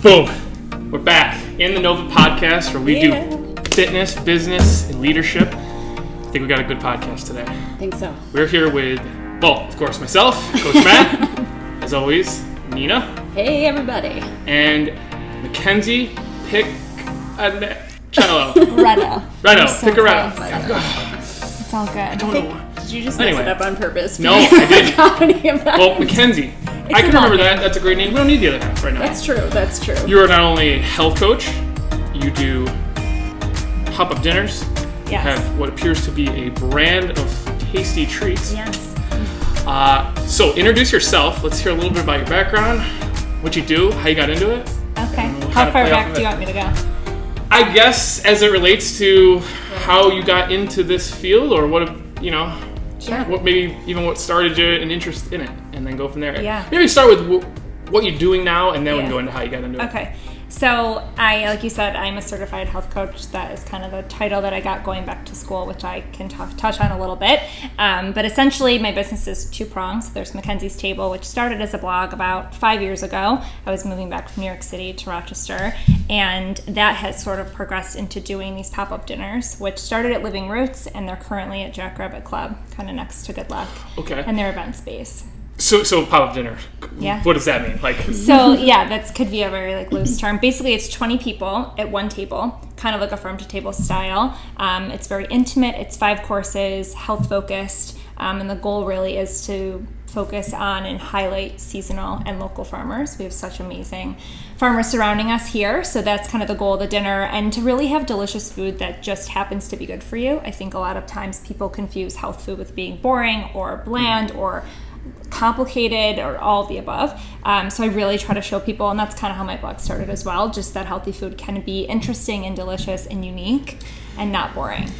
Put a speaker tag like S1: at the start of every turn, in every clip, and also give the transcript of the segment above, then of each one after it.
S1: Boom. We're back in the KNOVA podcast where we do fitness, business, and leadership. I think we got a good podcast today.
S2: I think so.
S1: We're here with, well, of course, myself, Coach Matt, as always, Nina.
S2: Hey, everybody.
S1: And Mackenzie Piccaretto. Piccaretto.
S2: It's all good.
S1: I don't know.
S2: Did you just mess it up on purpose?
S1: No, I didn't. Well, Mackenzie. I can remember that. That's a great name. We don't need the other half right now.
S2: That's true.
S1: You are not only a health coach, you do pop-up dinners.
S2: Yes.
S1: You have what appears to be a brand of tasty treats.
S2: Yes.
S1: So introduce yourself. Let's hear a little bit about your background, what you do, how you got into it.
S2: Okay. How far back do you want me to go?
S1: I guess as it relates to how you got into this field, or what,
S2: Sure.
S1: what started you an interest in it, and then go from there.
S2: Yeah.
S1: Maybe start with what you're doing now, and then we can go into how you got into it.
S2: Okay. So like you said, I'm a certified health coach. That is kind of the title that I got going back to school, which I can touch on a little bit. But essentially, my business is two prongs. There's Mackenzie's Table, which started as a blog about 5 years ago. I was moving back from New York City to Rochester, and that has sort of progressed into doing these pop-up dinners, which started at Living Roots, and they're currently at Jackrabbit Club, kind of next to Good Luck.
S1: Okay.
S2: And their event space.
S1: So pop-up dinner.
S2: Yeah.
S1: What does that mean?
S2: That could be a very loose term. Basically, it's 20 people at one table, kind of like a farm-to-table style. It's very intimate. It's 5 courses, health-focused, and the goal really is to focus on and highlight seasonal and local farmers. We have such amazing farmers surrounding us here, so that's kind of the goal of the dinner, and to really have delicious food that just happens to be good for you. I think a lot of times people confuse health food with being boring or bland or complicated or all of the above. So I really try to show people, and that's kind of how my blog started as well, just that healthy food can be interesting and delicious and unique and not boring.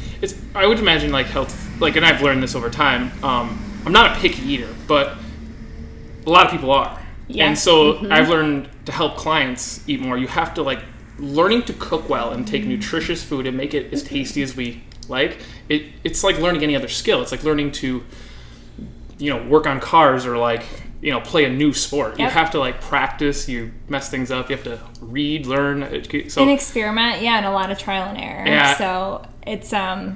S2: I would imagine health, and I've learned this over time, I'm not a picky eater, but a lot of people are.
S1: Yeah. And so I've learned to help clients eat more. You have to learning to cook well and take nutritious food and make it as tasty as we like. It's like learning any other skill. It's like learning to work on cars or play a new sport. Yep. You have to practice, you mess things up, you have to read, learn.
S2: And experiment, and a lot of trial and error. Yeah. So it's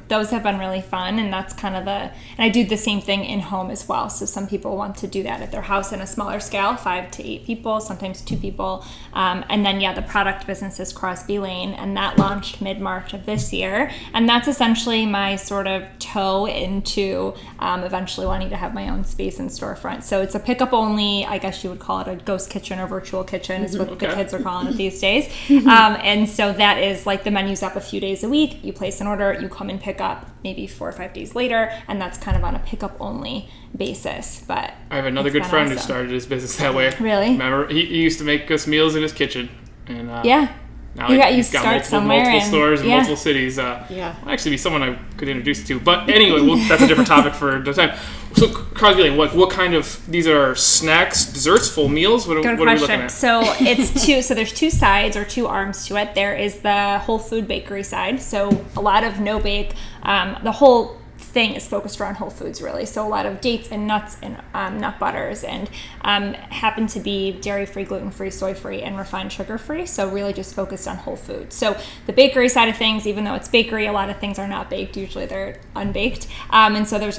S2: those have been really fun, and that's kind of and I do the same thing in home as well. So some people want to do that at their house in a smaller scale, 5 to 8 people, sometimes 2 people. And then the product business is Crosby Lane, and that launched mid-March of this year. And that's essentially my sort of toe into eventually wanting to have my own space and storefront. So it's a pickup only, I guess you would call it a ghost kitchen or virtual kitchen is what the kids are calling it these days. And so that is the menu's up a few days a week. You place an order, you come and pick up maybe 4 or 5 days later, and that's kind of on a pickup only basis. But
S1: I have another good friend who started his business that way.
S2: Really?
S1: Remember, he used to make us meals in his kitchen, and now he's got multiple stores in multiple cities. Actually be someone I could introduce you to, but anyway, that's a different topic for another time. So Crosby Lane, what kind of, these are snacks, desserts, full meals? What are we looking at?
S2: So it's there's 2 sides or 2 arms to it. There is the whole food bakery side, so a lot of no bake. The whole thing is focused around whole foods, really. So a lot of dates and nuts and nut butters, and happen to be dairy-free, gluten-free, soy-free, and refined sugar-free. So really just focused on whole foods. So the bakery side of things, even though it's bakery, a lot of things are not baked. Usually they're unbaked. And so there's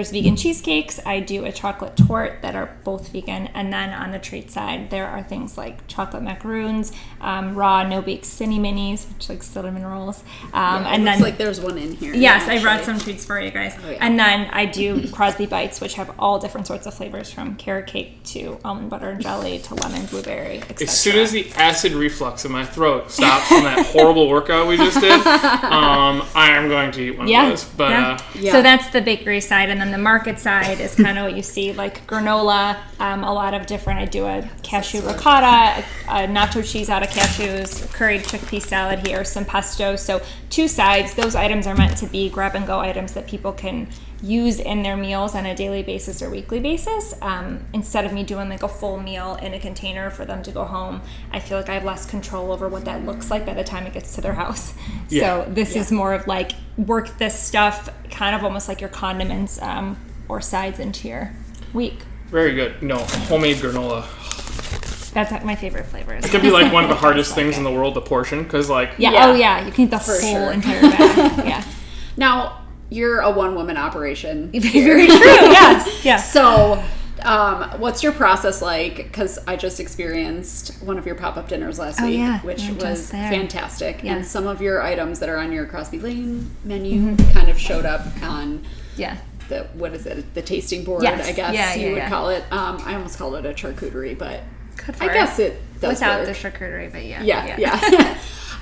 S2: vegan cheesecakes. I do a chocolate torte that are both vegan. And then on the treat side, there are things like chocolate macaroons, raw no-bake Cinny Minis, which like cinnamon rolls.
S3: And then looks there's one in here.
S2: Yes, I brought some treats for you guys. Oh, yeah. And then I do Crosby Bites, which have all different sorts of flavors, from carrot cake to almond butter and jelly to lemon, blueberry, etc.
S1: As soon as the acid reflux in my throat stops from that horrible workout we just did, I am going to eat one of those. But
S2: So that's the bakery side, and then the market side is kind of what you see, like granola, a lot of different. I do a cashew ricotta, a nacho cheese out of cashews, curried chickpea salad here, some pesto. So 2 sides. Those items are meant to be grab-and-go items that people can use in their meals on a daily basis or weekly basis. Instead of me doing like a full meal in a container for them to go home, I feel like I have less control over what that looks like by the time it gets to their house. So this is more of like work this stuff kind of almost like your condiments or sides into your week.
S1: Very good. Homemade granola.
S2: That's my favorite flavors.
S1: It can be like one of the hardest things in the world, the portion, because like...
S2: Yeah, oh yeah, you can eat the whole entire bag. Yeah.
S3: Now, you're a one-woman operation.
S2: Very true, yes. Yeah.
S3: So... what's your process like? Because I just experienced one of your pop-up dinners last week, which was fantastic. Yeah. And some of your items that are on your Crosby Lane menu kind of showed up on the, what is it, the tasting board, I guess you would call it. I almost called it a charcuterie, but I guess it does
S2: without
S3: work.
S2: The charcuterie, but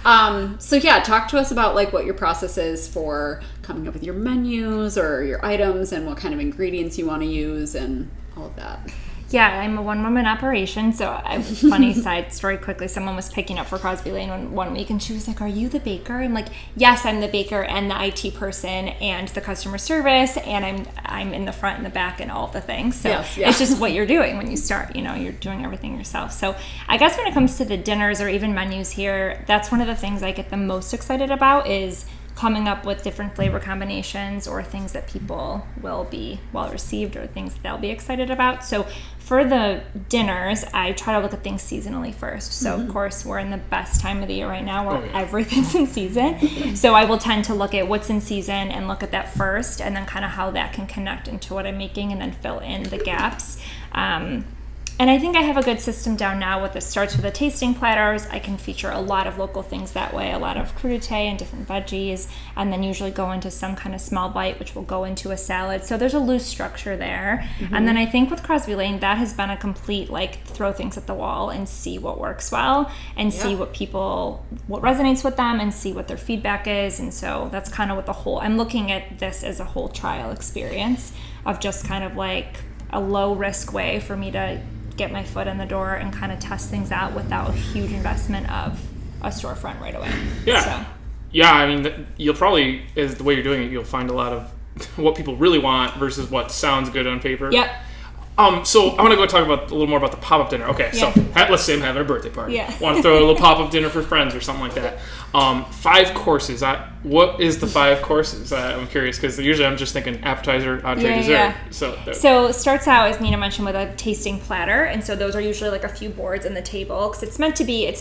S3: So talk to us about like what your process is for coming up with your menus or your items and what kind of ingredients you want to use and all of that.
S2: Yeah, I'm a one-woman operation, so funny side story quickly. Someone was picking up for Crosby Lane one week, and she was like, "Are you the baker?" I'm like, "Yes, I'm the baker and the IT person and the customer service, and I'm in the front and the back and all of the things." So it's just what you're doing when you start. You're doing everything yourself. So I guess when it comes to the dinners or even menus here, that's one of the things I get the most excited about is coming up with different flavor combinations or things that people will be well received or things they'll be excited about. So for the dinners, I try to look at things seasonally first. So of course we're in the best time of the year right now where everything's in season. So I will tend to look at what's in season and look at that first and then kind of how that can connect into what I'm making and then fill in the gaps. And I think I have a good system down now with this. Starts with the tasting platters. I can feature a lot of local things that way, a lot of crudité and different veggies, and then usually go into some kind of small bite, which will go into a salad. So there's a loose structure there. And then I think with Crosby Lane, that has been a complete, like, throw things at the wall and see what works well and see what resonates with them and see what their feedback is. And so that's kind of what I'm looking at this as a whole trial experience of just kind of like a low risk way for me to get my foot in the door and kind of test things out without a huge investment of a storefront right away.
S1: Yeah, I mean, you'll probably, as the way you're doing it, you'll find a lot of what people really want versus what sounds good on paper.
S2: Yep.
S1: So I want to go talk about a little more about the pop-up dinner. Okay, so let's say I'm having a birthday party. Want to throw a little pop-up dinner for friends or something like that. 5 courses. What is the 5 courses? I'm curious because usually I'm just thinking appetizer, entree, dessert.
S2: So it starts out, as Nina mentioned, with a tasting platter, and so those are usually like a few boards on the table because it's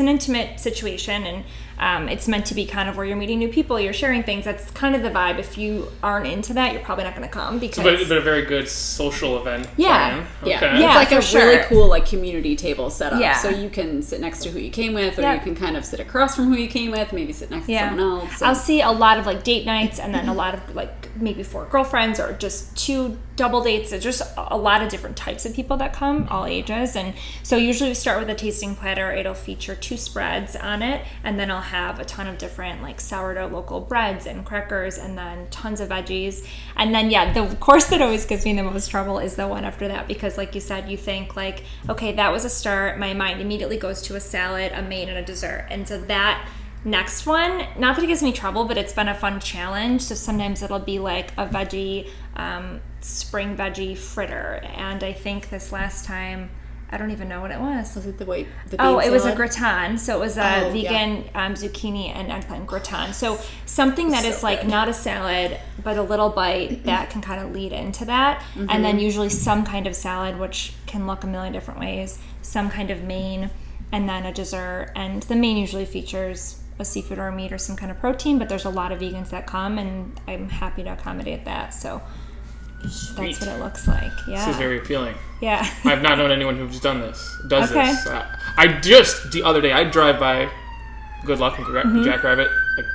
S2: an intimate situation, and it's meant to be kind of where you're meeting new people, you're sharing things. That's kind of the vibe. If you aren't into that, you're probably not going to come because.
S1: But a very good social event.
S2: Yeah.
S1: Okay.
S3: Yeah. It's like a really cool like community table setup. Yeah. So you can sit next to who you came with, or you can kind of sit across from who you came with. Maybe sit next to someone else.
S2: I'll see a lot of like date nights and then a lot of like maybe 4 girlfriends or just 2 double dates. There's just a lot of different types of people that come, all ages. And so usually we start with a tasting platter. It'll feature 2 spreads on it, and then I'll have a ton of different like sourdough local breads and crackers and then tons of veggies. And then the course that always gives me the most trouble is the one after that because like you said, you think like, okay, that was a start. My mind immediately goes to a salad, a main, and a dessert. And so that next one, not that it gives me trouble, but it's been a fun challenge. So sometimes it'll be like a veggie, spring veggie fritter. And I think this last time, I don't even know what it was.
S3: Was it the bean
S2: it was a gratin. So it was a vegan zucchini and eggplant gratin. So something that is like not a salad, but a little bite that can kind of lead into that. And then usually some kind of salad, which can look a million different ways, some kind of main, and then a dessert. And the main usually features a seafood or a meat or some kind of protein, but there's a lot of vegans that come, and I'm happy to accommodate that. So
S1: Sweet.
S2: That's what it looks like. Yeah.
S1: This is very appealing.
S2: Yeah.
S1: I've not known anyone who's does this. I just, the other day, I drive by Good Luck and Jackrabbit like,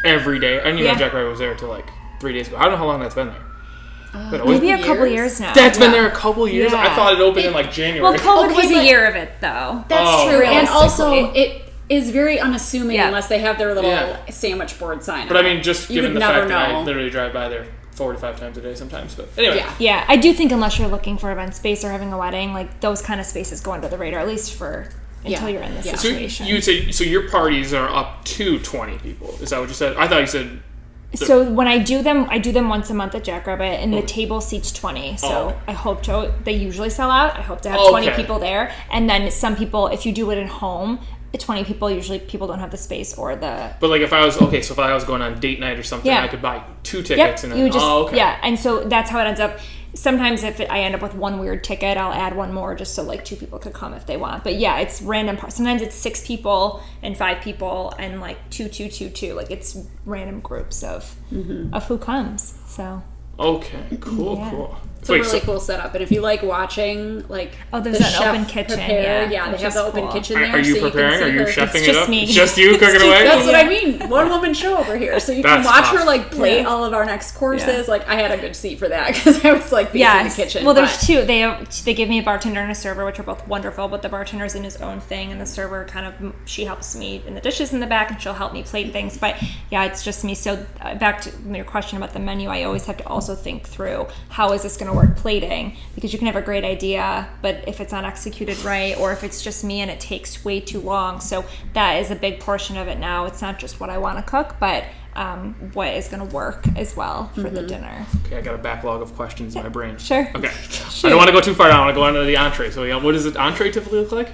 S1: every day. I didn't even know Jackrabbit was there until like 3 days ago. I don't know how long that's been there.
S2: Maybe a couple years now.
S1: That's been there a couple years? Yeah. I thought it opened in like January.
S2: Well, COVID was a year of it, though.
S3: That's true. And also, it is very unassuming unless they have their little sandwich board sign.
S1: But I mean, just given the fact that I literally drive by there 4 to 5 times a day sometimes. But anyway.
S2: Yeah, I do think unless you're looking for event space or having a wedding, like those kind of spaces go under the radar, at least for until you're in this situation.
S1: So you say, so your parties are up to 20 people. Is that what you said? I thought you said...
S2: So when I do them once a month at Jackrabbit, and the table seats 20. So I hope to... They usually sell out. I hope to have 20 people there. And then some people, if you do it at home... 20 people, usually people don't have the space or the...
S1: But like if I was going on date night or something, I could buy 2 tickets.
S2: And then, and so that's how it ends up. sometimes if I end up with one weird ticket, I'll add one more just so like 2 people could come if they want. But yeah, it's random. Sometimes it's 6 people and 5 people and like 2, 2, 2, 2. Like it's random groups of who comes. So.
S1: Okay, cool.
S3: It's a really cool setup, and if you like watching, like
S2: there's an open kitchen.
S3: Prepare, they have the open kitchen there.
S1: Are you preparing? Are you chefing it up?
S2: Me.
S1: Just you cooking away?
S3: That's what I mean. One woman show over here, so you can watch her like plate all of our next courses. Like I had a good seat for that because I was like facing the kitchen.
S2: Well, there's 2. They give me a bartender and a server, which are both wonderful. But the bartender's in his own thing, and the server she helps me in the dishes in the back, and she'll help me plate things. But yeah, it's just me. So back to your question about the menu, I always have to also think through how is this going to work plating. Because you can have a great idea, but if it's not executed right, or if it's just me and it takes way too long. So that is a big portion of it now. It's not just what I want to cook, but what is going to work as well for the dinner.
S1: Okay, I got a backlog of questions in my brain.
S2: Sure.
S1: Okay. I don't want to go too far down. I want to go on to the entree. So what does an entree typically look like?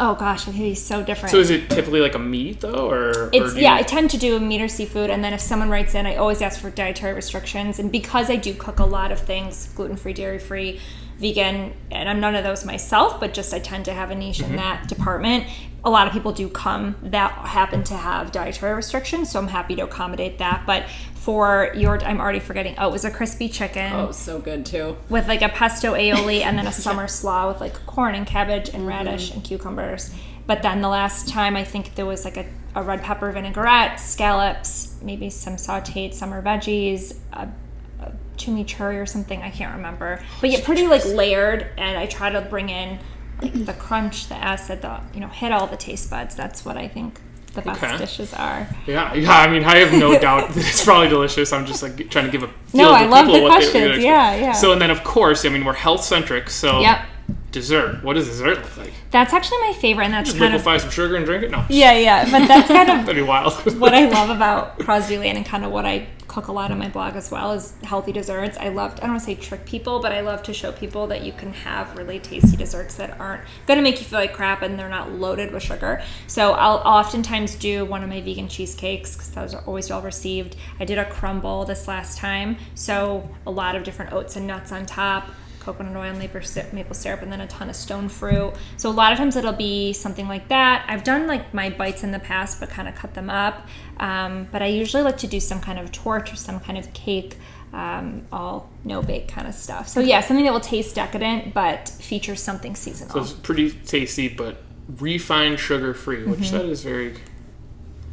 S2: Oh gosh, it can be so different.
S1: So is it typically like a meat though, or
S2: I tend to do a meat or seafood, and then if someone writes in, I always ask for dietary restrictions. And because I do cook a lot of things, gluten-free, dairy-free, vegan, and I'm none of those myself, but just I tend to have a niche in that department. A lot of people do come that happen to have dietary restrictions, so I'm happy to accommodate that. But for I'm already forgetting. Oh, it was a crispy chicken.
S3: Oh, so good too.
S2: With like a pesto aioli and then a summer slaw with like corn and cabbage and radish and cucumbers. But then the last time I think there was like a red pepper vinaigrette, scallops, maybe some sauteed summer veggies, a chimichurri or something. I can't remember. But yeah, pretty like layered, and I try to bring in like the crunch, the acid, hit all the taste buds. That's what I think the best dishes are.
S1: Yeah. I mean, I have no doubt that it's probably delicious. I'm just like trying to give a feel
S2: No,
S1: to
S2: I love
S1: people
S2: the
S1: what
S2: questions. Yeah.
S1: So, and then of course, I mean, we're health centric. So, dessert. What does dessert look like?
S2: That's actually my favorite, and that's
S1: just
S2: kind
S1: liquefy some sugar and drink it. No.
S2: Yeah. But that's kind of
S1: that'd be wild.
S2: What I love about Crosby Lane and kind of what I cook a lot on my blog as well is healthy desserts. I don't want to say trick people, but I love to show people that you can have really tasty desserts that aren't going to make you feel like crap and they're not loaded with sugar. So I'll oftentimes do one of my vegan cheesecakes because those are always well received. I did a crumble this last time, so a lot of different oats and nuts on top, coconut oil and maple syrup, and then a ton of stone fruit. So a lot of times it'll be something like that. I've done like my bites in the past, but kind of cut them up. But I usually like to do some kind of torte or some kind of cake, all no-bake kind of stuff. So yeah, something that will taste decadent, but features something seasonal.
S1: So it's pretty tasty, but refined sugar-free, which that is very...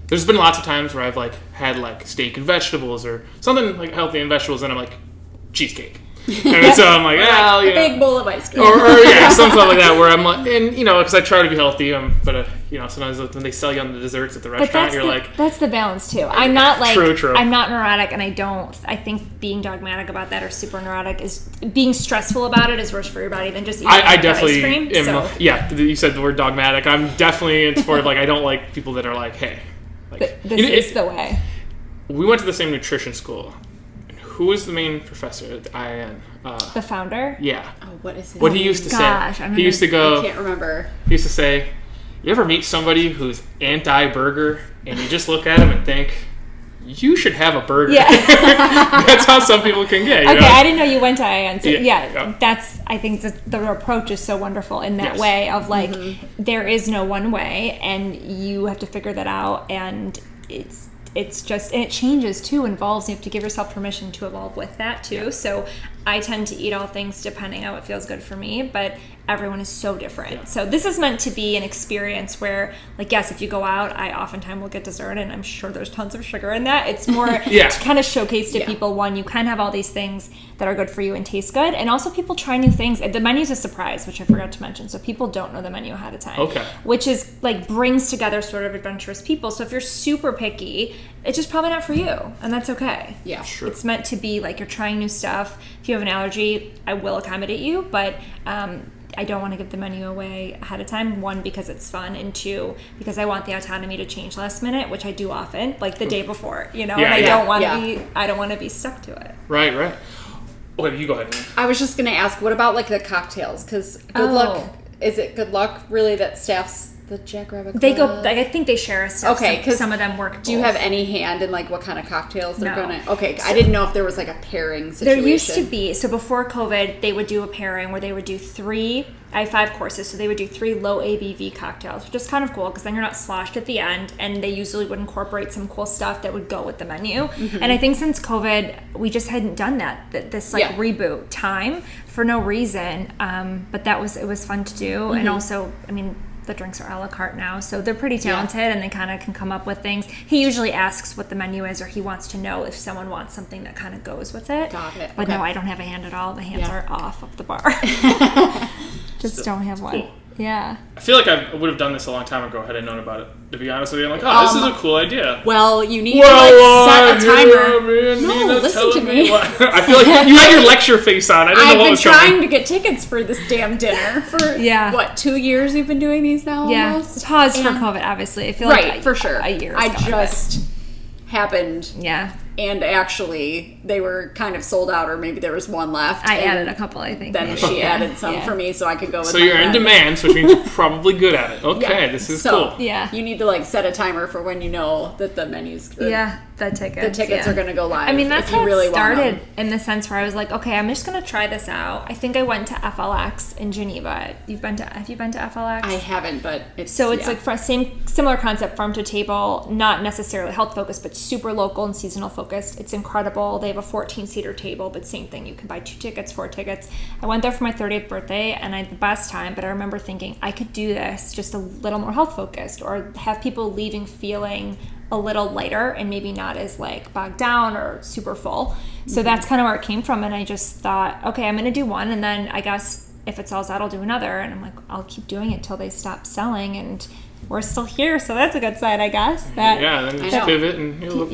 S1: There's been lots of times where I've like had like steak and vegetables or something like healthy and vegetables, and I'm like, cheesecake. And so I'm like,
S3: a big bowl of ice cream.
S1: Or something like that, where I'm like, and because I try to be healthy, but sometimes when they sell you on the desserts at the restaurant, you're like...
S2: That's the balance too. I'm not like...
S1: True.
S2: I'm not neurotic, and I think being dogmatic about that or super neurotic is... Being stressful about it is worse for your body than just eating
S1: I definitely
S2: ice cream.
S1: am, yeah, you said the word dogmatic. I'm definitely, it's more like, I don't like people that are like, hey... Like,
S2: this is the way.
S1: We went to the same nutrition school. Who was the main professor at the IIN?
S2: The founder?
S1: Yeah.
S3: Oh, what is it?
S1: What he used to say. He used to go...
S3: I can't remember.
S1: He used to say, you ever meet somebody who's anti-burger and you just look at him and think, you should have a burger.
S2: Yeah.
S1: That's how some people can get, you know?
S2: I didn't know you went to IIN. So
S1: yeah.
S2: That's... I think the approach is so wonderful in that way of like, there is no one way and you have to figure that out, and it's just, and it changes too, involves, you have to give yourself permission to evolve with that too. So I tend to eat all things depending on what feels good for me, but everyone is so different. So this is meant to be an experience where, like, yes, if you go out, I oftentimes will get dessert, and I'm sure there's tons of sugar in that. It's more to kind of showcase to people, one, you can have all these things that are good for you and taste good, and also people try new things. The menu's a surprise, which I forgot to mention, so people don't know the menu ahead of time.
S1: Okay.
S2: Which is, like, brings together sort of adventurous people. So if you're super picky, it's just probably not for you, and that's okay.
S3: Yeah,
S1: sure.
S2: It's meant to be, like, you're trying new stuff. If you have an allergy, I will accommodate you, but I don't want to give the menu away ahead of time. One, because it's fun, and two, because I want the autonomy to change last minute, which I do often, like the day before, and I don't want to be stuck to it.
S1: Right. Okay, you go ahead.
S3: I was just going to ask, what about like the cocktails? Because good luck, is it good luck really that staff's the Jackrabbit
S2: They go,
S3: Club?
S2: like, I think they share stuff.
S3: Okay, because
S2: some of them work.
S3: Do you have any hand in like what kind of cocktails they're
S2: No.
S3: gonna? Okay, so, I didn't know if there was like a pairing situation.
S2: There used to be. So before COVID, they would do a pairing where they would do I have 5 courses, so they would do 3 low ABV cocktails, which is kind of cool because then you're not sloshed at the end, and they usually would incorporate some cool stuff that would go with the menu. Mm-hmm. And I think since COVID, we just hadn't done this reboot time for no reason. But it was fun to do, and also, I mean, the drinks are a la carte now, so they're pretty talented and they kind of can come up with things. He usually asks what the menu is, or he wants to know if someone wants something that kind of goes with it.
S3: Got it.
S2: But no, I don't have a hand at all. The hands are off of the bar. Just don't have one.
S1: Cool.
S2: Yeah.
S1: I feel like I would have done this a long time ago had I known about it. To be honest with you, I'm like, this is a cool idea.
S3: Well, you need to set a timer.
S1: No,
S3: listen to me.
S1: I feel like you had your lecture face on. I didn't know what was coming.
S3: I've been trying to get tickets for this damn dinner for 2 years we've been doing these now almost?
S2: Yeah. Pause for COVID, obviously. I feel like
S3: for sure.
S2: A year.
S3: I just happened.
S2: Yeah.
S3: And actually, they were kind of sold out, or maybe there was one left.
S2: I added a couple, I think.
S3: Then she added some for me, so I could go with.
S1: So you're in demand, which means you're probably good at it. Okay, this is cool.
S2: Yeah,
S3: you need to like set a timer for when you know that the menus.
S2: The tickets
S3: are going to go live.
S2: I mean, that's how
S3: really
S2: it started in the sense where I was like, okay, I'm just going to try this out. I think I went to FLX in Geneva. Have you been to FLX?
S3: I haven't, but it's
S2: like for similar concept, farm to table, not necessarily health focused, but super local and seasonal focused. It's incredible. They have a 14-seater table, but same thing. You can buy 2 tickets, 4 tickets. I went there for my 30th birthday, and I had the best time. But I remember thinking I could do this just a little more health focused, or have people leaving feeling a little lighter and maybe not as like bogged down or super full. So that's kind of where it came from. And I just thought, okay, I'm going to do one. And then I guess if it sells out, I'll do another. And I'm like, I'll keep doing it till they stop selling. And we're still here. So that's a good sign, I guess. Then
S1: you just pivot and you'll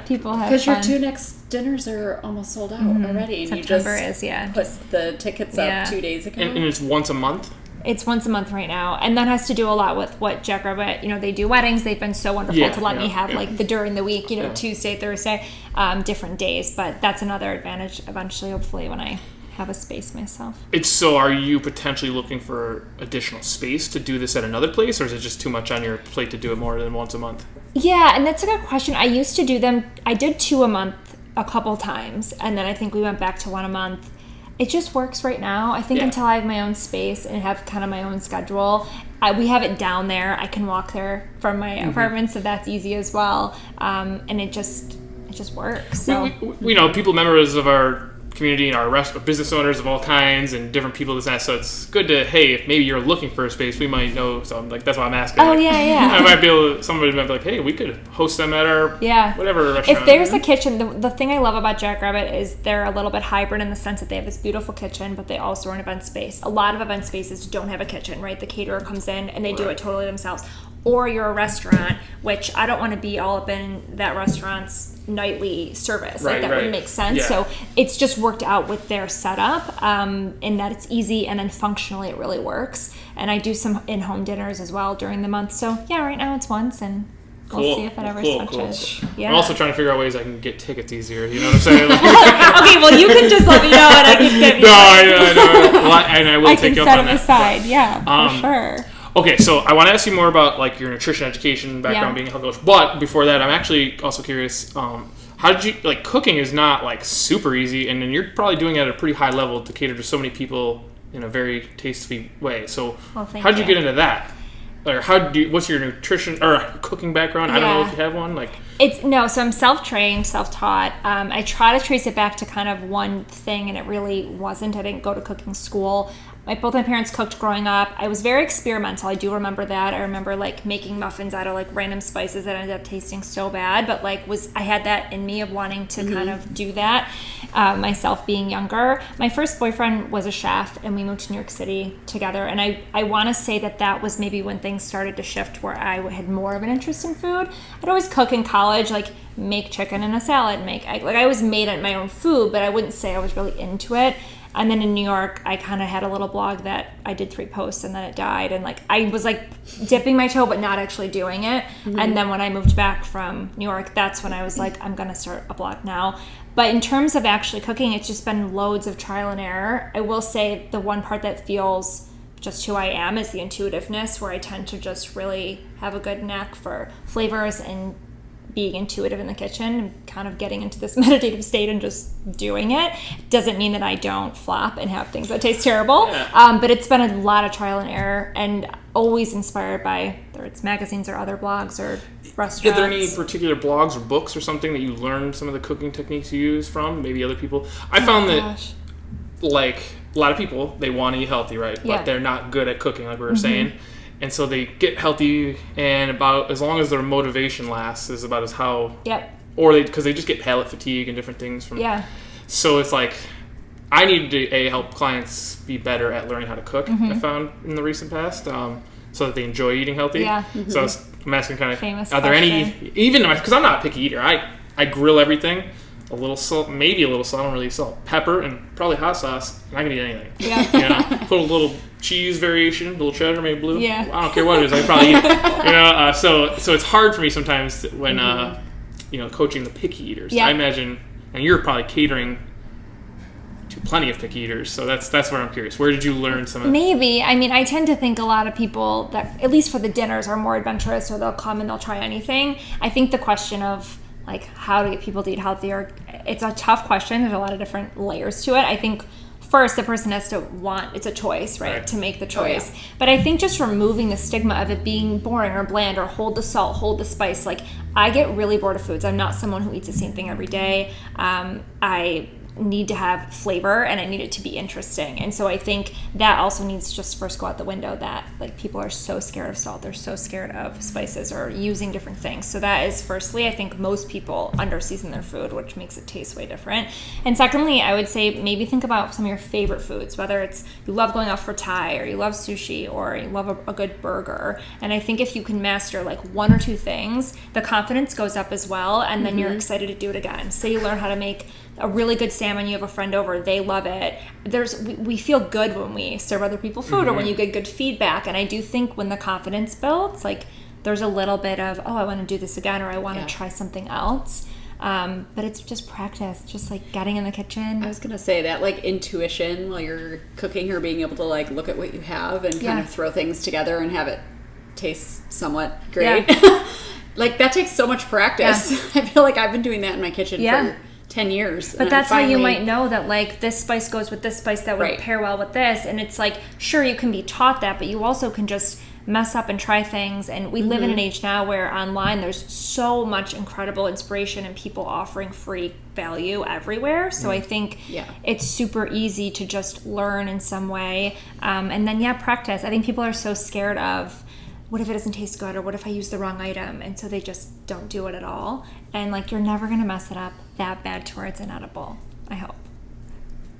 S2: people have
S3: because
S2: fun.
S3: your 2 next dinners are almost sold out already. And
S2: September
S3: you just put the tickets up 2 days ago.
S1: And it's once a month?
S2: It's once a month right now, and that has to do a lot with what Jackrabbit, they do weddings. They've been so wonderful to let me have like the during the week, Tuesday, Thursday, different days. But that's another advantage eventually, hopefully, when I have a space myself.
S1: So are you potentially looking for additional space to do this at another place, or is it just too much on your plate to do it more than once a month?
S2: Yeah, and that's a good question. I used to do them. I did 2 a month a couple times, and then I think we went back to 1 a month. It just works right now. I think until I have my own space and have kind of my own schedule. We have it down there. I can walk there from my apartment, so that's easy as well. And it just works. So.
S1: We know people, members of our community and our business owners of all kinds and different people, this and that. So it's good to, hey, if maybe you're looking for a space, we might know. So I'm like, that's why I'm asking.
S2: Oh,
S1: like,
S2: yeah.
S1: I might be able to, somebody might be like, hey, we could host them at our whatever restaurant.
S2: If there's a kitchen, the thing I love about Jackrabbit is they're a little bit hybrid in the sense that they have this beautiful kitchen, but they also are an event space. A lot of event spaces don't have a kitchen, right? The caterer comes in and they do it totally themselves. Or you're a restaurant, which I don't want to be all up in that restaurant's nightly service. That wouldn't make sense.
S1: Yeah.
S2: So it's just worked out with their setup in that it's easy, and then functionally it really works. And I do some in-home dinners as well during the month. So right now it's once, and we'll see if it ever switches.
S1: Cool.
S2: Yeah.
S1: I'm also trying to figure out ways I can get tickets easier. You know what I'm saying? Like,
S2: okay, well, you can just let me know and I can give you.
S1: I know. Well, and I will take you up on that.
S2: I can set them aside. For sure.
S1: Okay, so I want to ask you more about like your nutrition education background, being a health coach. But before that, I'm actually also curious. How did you like cooking? Is not like super easy, and then you're probably doing it at a pretty high level to cater to so many people in a very tasty way. So how did you get into that? Or what's your nutrition or cooking background? I don't know if you have one.
S2: So I'm self-trained, self-taught. I try to trace it back to kind of one thing, and it really wasn't. I didn't go to cooking school. Both my parents cooked growing up. I was very experimental. I do remember that. I remember like making muffins out of like random spices that ended up tasting so bad, but I had that in me of wanting to kind of do that myself being younger. My first boyfriend was a chef, and we moved to New York City together. And I want to say that was maybe when things started to shift, where I had more of an interest in food. I'd always cook in college, like make chicken in a salad, make egg. Like I always made my own food, but I wouldn't say I was really into it. And then in New York, I kind of had a little blog that I did 3 posts and then it died. And I was dipping my toe, but not actually doing it. Mm-hmm. And then when I moved back from New York, that's when I was like, I'm going to start a blog now. But in terms of actually cooking, it's just been loads of trial and error. I will say the one part that feels just who I am, is the intuitiveness, where I tend to just really have a good knack for flavors and being intuitive in the kitchen and kind of getting into this meditative state and just doing it. Doesn't mean that I don't flop and have things that taste terrible. Yeah. But it's been a lot of trial and error, and always inspired by, whether it's magazines or other blogs or restaurants.
S1: Are there any particular blogs or books or something that you learned some of the cooking techniques you use from? Maybe other people? I found that, like, a lot of people, they want to eat healthy, right? Yeah. But they're not good at cooking, like we were saying. And so they get healthy, and about as long as their motivation lasts is about as how...
S2: Yep.
S1: Or because they just get palate fatigue and different things from...
S2: Yeah.
S1: So it's like, I need to help clients be better at learning how to cook, I found in the recent past, so that they enjoy eating healthy. Yeah. So I'm asking kind of...
S2: Famous
S1: are there
S2: question.
S1: any... Even... Because I'm not a picky eater. I grill everything. A little salt, maybe a little salt. I don't really eat salt. Pepper and probably hot sauce. And I can eat anything. Yeah. You know, put a little cheese variation, a little cheddar, maybe blue. Yeah. I don't care what it is. I can probably eat it. You know, so it's hard for me sometimes when coaching the picky eaters. Yeah. I imagine, and you're probably catering to plenty of picky eaters. So that's where I'm curious. Where did you learn some of that?
S2: Maybe. I mean, I tend to think a lot of people that, at least for the dinners, are more adventurous, or they'll come and they'll try anything. I think the question of, like, how to get people to eat healthier, it's a tough question. There's a lot of different layers to it. I think first the person has to want, it's a choice, right? To make the choice. Oh, yeah. But I think just removing the stigma of it being boring or bland, or hold the salt, hold the spice. Like, I get really bored of foods. I'm not someone who eats the same thing every day. I need to have flavor, and I need it to be interesting. And so I think that also needs to just first go out the window, that, like, people are so scared of salt, they're so scared of spices or using different things. So that is, firstly, I think most people under-season their food, which makes it taste way different. And secondly, I would say maybe think about some of your favorite foods, whether it's you love going out for Thai, or you love sushi, or you love a good burger. And I think if you can master like one or two things, the confidence goes up as well, and then you're excited to do it again. Say you learn how to make a really good salmon, you have a friend over, they love it. We feel good when we serve other people food, or when you get good feedback. And I do think when the confidence builds, like, there's a little bit of, oh, I want to do this again, or I want to try something else. But it's just practice, just like getting in the kitchen.
S3: I was gonna say that, like, intuition while you're cooking, or being able to, like, look at what you have and kind of throw things together and have it taste somewhat great. Like, that takes so much practice. I feel like I've been doing that in my kitchen for 10 years.
S2: But that's how you might know that, like, this spice goes with this spice that would pair well with this. And it's like, sure, you can be taught that, but you also can just mess up and try things. And we live in an age now where online there's so much incredible inspiration and people offering free value everywhere. So I think it's super easy to just learn in some way. And then, practice. I think people are so scared of, what if it doesn't taste good, or what if I use the wrong item? And so they just don't do it at all. And, like, you're never going to mess it up that bad to where it's inedible, I hope.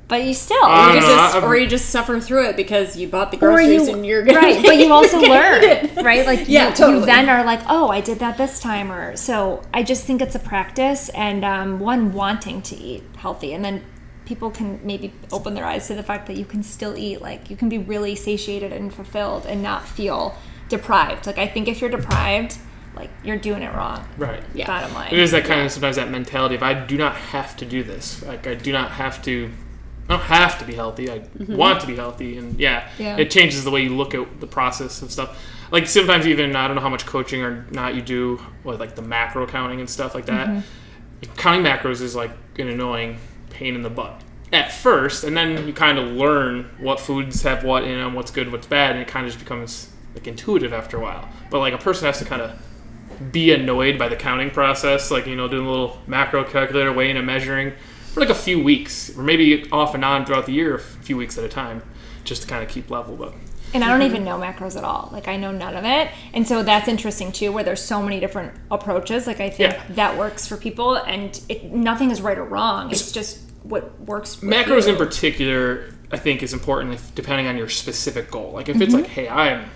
S2: But you still,
S3: or you just suffer through it because you bought the groceries and you're gonna
S2: but you also learn, right? Like, you then are like, oh, I did that this time, or so. I just think it's a practice, and one, wanting to eat healthy, and then people can maybe open their eyes to the fact that you can still eat. Like, you can be really satiated and fulfilled and not feel deprived. Like, I think if you're deprived, like, you're doing it wrong.
S1: Right.
S2: Yeah. Bottom line.
S1: It is that kind of, sometimes that mentality of, I do not have to do this. Like, I don't have to be healthy. I want to be healthy. And it changes the way you look at the process of stuff. Like, sometimes even, I don't know how much coaching or not you do with, like, the macro counting and stuff like that. Counting macros is, like, an annoying pain in the butt at first, and then you kind of learn what foods have what in them, what's good, what's bad, and it kind of just becomes, like, intuitive after a while. But, like, a person has to kind of be annoyed by the counting process, like, you know, doing a little macro calculator, weighing and measuring for, like, a few weeks, or maybe off and on throughout the year, a few weeks at a time, just to kind of keep level. But
S2: and I don't even know macros at all. Like, I know none of it. And so that's interesting too, where there's so many different approaches. Like, I think that works for people, and nothing is right or wrong. It's just what works for
S1: macros
S2: you.
S1: In particular, I think, is important depending on your specific goal. Like, if it's like, hey, I'm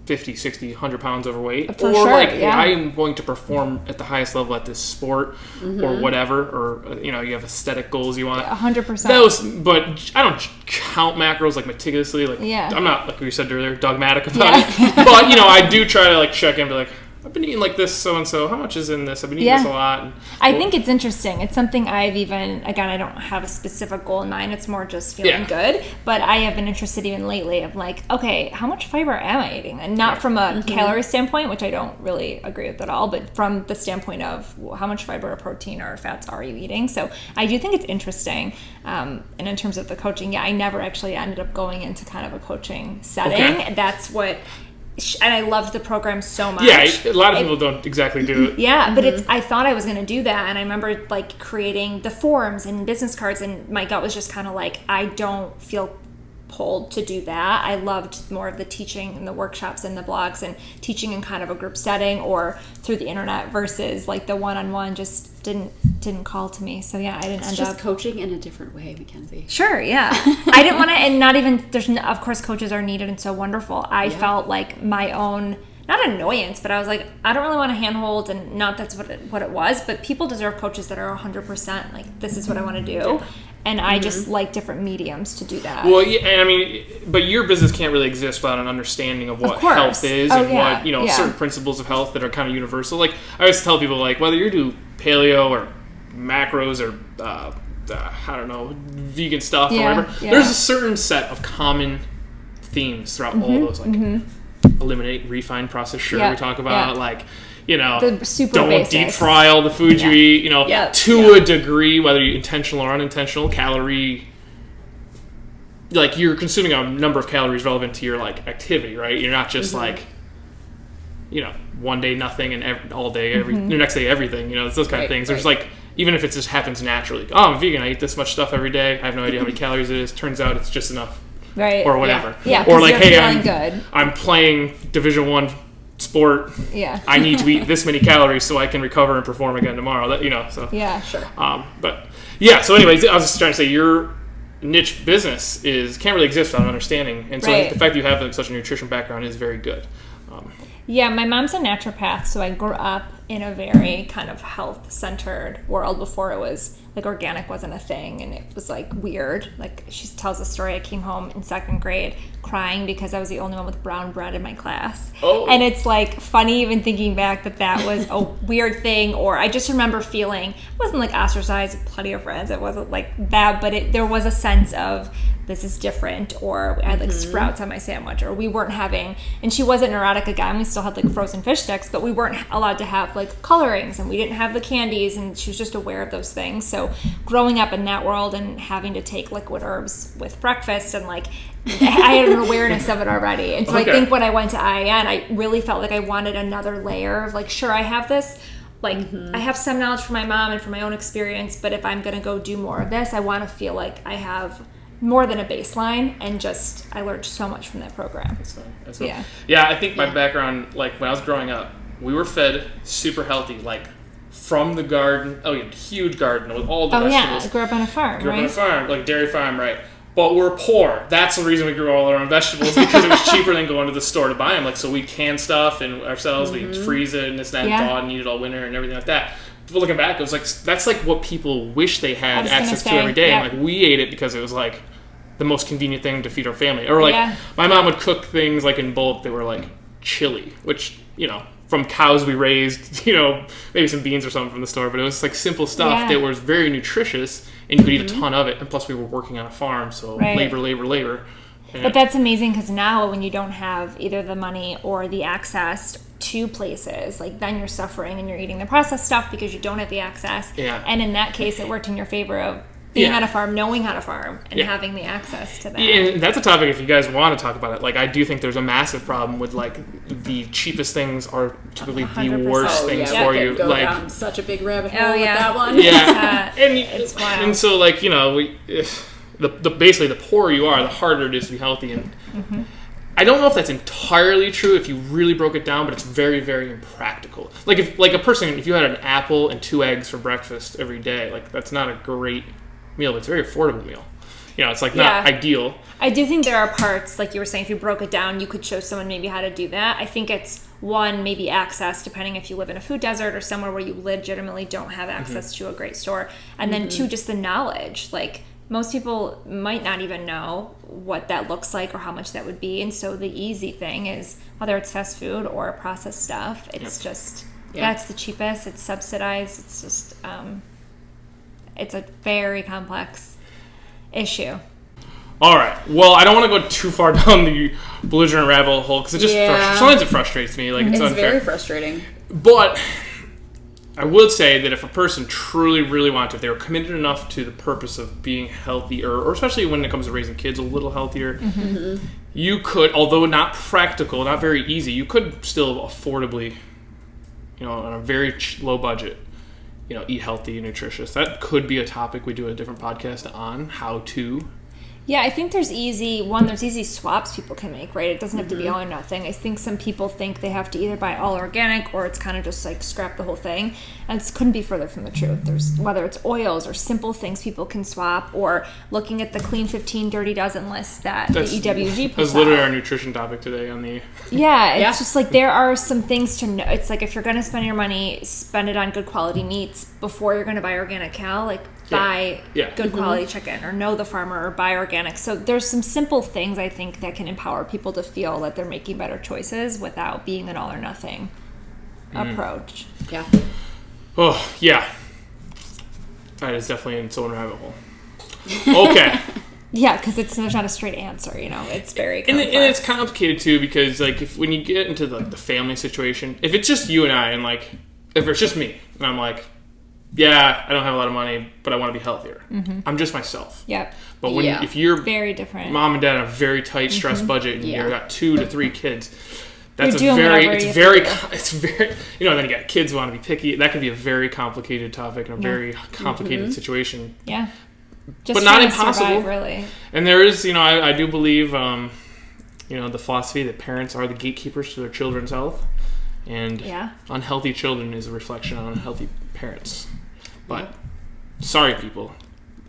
S1: 50, 60, 100 pounds overweight, hey, I am going to perform at the highest level at this sport, or whatever, or, you know, you have aesthetic goals you want.
S2: 100%.
S1: But I don't count macros, like, meticulously. Like, I'm not, like we said earlier, dogmatic about it. But, you know, I do try to, like, check in and be like, I've been eating like this so-and-so. How much is in this? I've been eating this a lot. And,
S2: I think it's interesting. It's something I've even, again, I don't have a specific goal in mind. It's more just feeling good. But I have been interested even lately of like, okay, how much fiber am I eating? And not from a calorie standpoint, which I don't really agree with at all, but from the standpoint of how much fiber or protein or fats are you eating? So I do think it's interesting. And in terms of the coaching, I never actually ended up going into kind of a coaching setting. Okay. That's what... And I loved the program so much.
S1: Yeah, a lot of people don't exactly do it.
S2: Yeah, but I thought I was going to do that, and I remember like creating the forms and business cards, and my gut was just kind of like, I don't feel pulled to do that. I loved more of the teaching and the workshops and the blogs and teaching in kind of a group setting or through the internet versus like the one-on-one just didn't call to me. So yeah, I didn't end up.
S3: It's just coaching in a different way, Mackenzie.
S2: Sure, yeah. I didn't want to, and not even, of course coaches are needed and so wonderful. I felt like my own, not annoyance, but I was like, I don't really want to handhold, and not that's what it was, but people deserve coaches that are 100% like, this is what I want to do. Yeah. And I just like different mediums to do that.
S1: Well, yeah, and I mean, but your business can't really exist without an understanding of what health is and what, certain principles of health that are kind of universal. Like, I always tell people, like, whether you do paleo or macros or, I don't know, vegan stuff or whatever, there's a certain set of common themes throughout all those, like, eliminate refined processed sugar we talk about, like, the super don't basics. Deep fry all the food you eat, to a degree, whether you're intentional or unintentional, calorie, like you're consuming a number of calories relevant to your like activity, right? You're not just like, one day nothing and all day, the next day everything, it's those kind of things. There's like, even if it just happens naturally, I'm vegan, I eat this much stuff every day, I have no idea how many calories it is, turns out it's just enough.
S2: Right.
S1: Or whatever.
S2: Yeah.
S1: Or like, hey, I'm playing Division I sport. Yeah. I need to eat this many calories so I can recover and perform again tomorrow. So.
S2: Yeah, sure.
S1: But yeah. So, anyways, I was just trying to say your niche business can't really exist without understanding, and so the fact that you have such a nutrition background is very good.
S2: Yeah, my mom's a naturopath, so I grew up in a very kind of health-centered world before it was, like, organic wasn't a thing, and it was, like, weird. Like, she tells a story, I came home in second grade crying because I was the only one with brown bread in my class. Oh. And it's, like, funny even thinking back that was a weird thing, or I just remember feeling, it wasn't, like, ostracized with plenty of friends, it wasn't, like, that, but there was a sense of, this is different, or I had like sprouts on my sandwich, or we weren't having, and she wasn't neurotic again, we still had like frozen fish sticks, but we weren't allowed to have like colorings, and we didn't have the candies, and she was just aware of those things. So growing up in that world and having to take liquid herbs with breakfast, and like I had an awareness of it already. And so I think when I went to IIN, I really felt like I wanted another layer of like, sure, I have this, like I have some knowledge from my mom and from my own experience, but if I'm going to go do more of this, I want to feel like I have more than a baseline, and just I learned so much from that program.
S1: That's fun. Yeah, I think my background, like when I was growing up, we were fed super healthy, like from the garden. Oh, yeah, huge garden with all the vegetables.
S2: I grew up on a farm,
S1: Grew up on a farm, like dairy farm, right? But we're poor. That's the reason we grew all our own vegetables, because it was cheaper than going to the store to buy them. Like, so we can stuff and ourselves, we freeze it and this, that, and thaw and eat it all winter and everything like that. But looking back, it was like, that's like what people wish they had access to every day. And like, we ate it because it was like the most convenient thing to feed our family. Or like, my mom would cook things like in bulk that were like chili, which, from cows we raised, maybe some beans or something from the store, but it was like simple stuff that was very nutritious, and you could eat a ton of it. And plus we were working on a farm, so labor.
S2: But that's amazing, because now when you don't have either the money or the access to places, like then you're suffering and you're eating the processed stuff because you don't have the access. Yeah. And in that case, it worked in your favor of being on a farm, knowing how to farm, and having the access to that.
S1: Yeah, and that's a topic if you guys want to talk about it. Like, I do think there's a massive problem with, like, the cheapest things are typically 100%. The worst things for you.
S3: Go
S1: like,
S3: down such a big rabbit hole with that one.
S1: Yeah.
S2: It's wild.
S1: And so, like, basically the poorer you are, the harder it is to be healthy. And I don't know if that's entirely true if you really broke it down, but it's very, very impractical. Like, if you had an apple and 2 eggs for breakfast every day, like, that's not a great meal, but it's a very affordable meal. It's like not ideal.
S2: I do think there are parts, like you were saying, if you broke it down, you could show someone maybe how to do that. I think it's one, maybe access, depending if you live in a food desert or somewhere where you legitimately don't have access to a great store. And then 2, just the knowledge. Like, most people might not even know what that looks like or how much that would be. And so the easy thing is, whether it's fast food or processed stuff, it's just, it's the cheapest, it's subsidized, it's just, it's a very complex issue.
S1: All right. Well, I don't want to go too far down the belligerent rabbit hole because it just sometimes it frustrates me. Like it's unfair.
S3: Very frustrating.
S1: But I would say that if a person truly, really wanted to, if they were committed enough to the purpose of being healthier, or especially when it comes to raising kids a little healthier, you could, although not practical, not very easy, you could still affordably, on a very low budget, eat healthy and nutritious. That could be a topic we do a different podcast on, how to.
S2: Yeah, I think there's easy swaps people can make, right? It doesn't have to be all or nothing. I think some people think they have to either buy all organic or it's kind of just like scrap the whole thing. And it couldn't be further from the truth. There's, whether it's oils or simple things people can swap, or looking at the Clean 15 Dirty Dozen list that the EWG puts
S1: That's literally our nutrition topic today on the...
S2: Yeah, it's just like there are some things to know. It's like if you're going to spend your money, spend it on good quality meats before you're going to buy organic cow. Like, buy good quality chicken, or know the farmer, or buy organic. So there's some simple things I think that can empower people to feel that they're making better choices without being an all or nothing approach.
S3: Yeah.
S1: Oh, yeah. That is definitely in its own rabbit hole. Okay.
S2: Yeah, because there's not a straight answer, It's very complex.
S1: And it's complicated, too, because, like, when you get into, the family situation, if it's just you and I, and, like, if it's just me, and I'm like, yeah, I don't have a lot of money, but I want to be healthier. I'm just myself.
S2: Yep.
S1: But if you're
S2: very different,
S1: mom and dad on a very tight, stressed budget, and you've got 2 to 3 kids, that's
S2: and
S1: then you got kids who want to be picky. That could be a very complicated topic and a very complicated situation.
S2: Yeah.
S1: But not impossible.
S2: Survive, really.
S1: And there is, I do believe, the philosophy that parents are the gatekeepers to their children's health. And unhealthy children is a reflection on unhealthy parents. But sorry, people,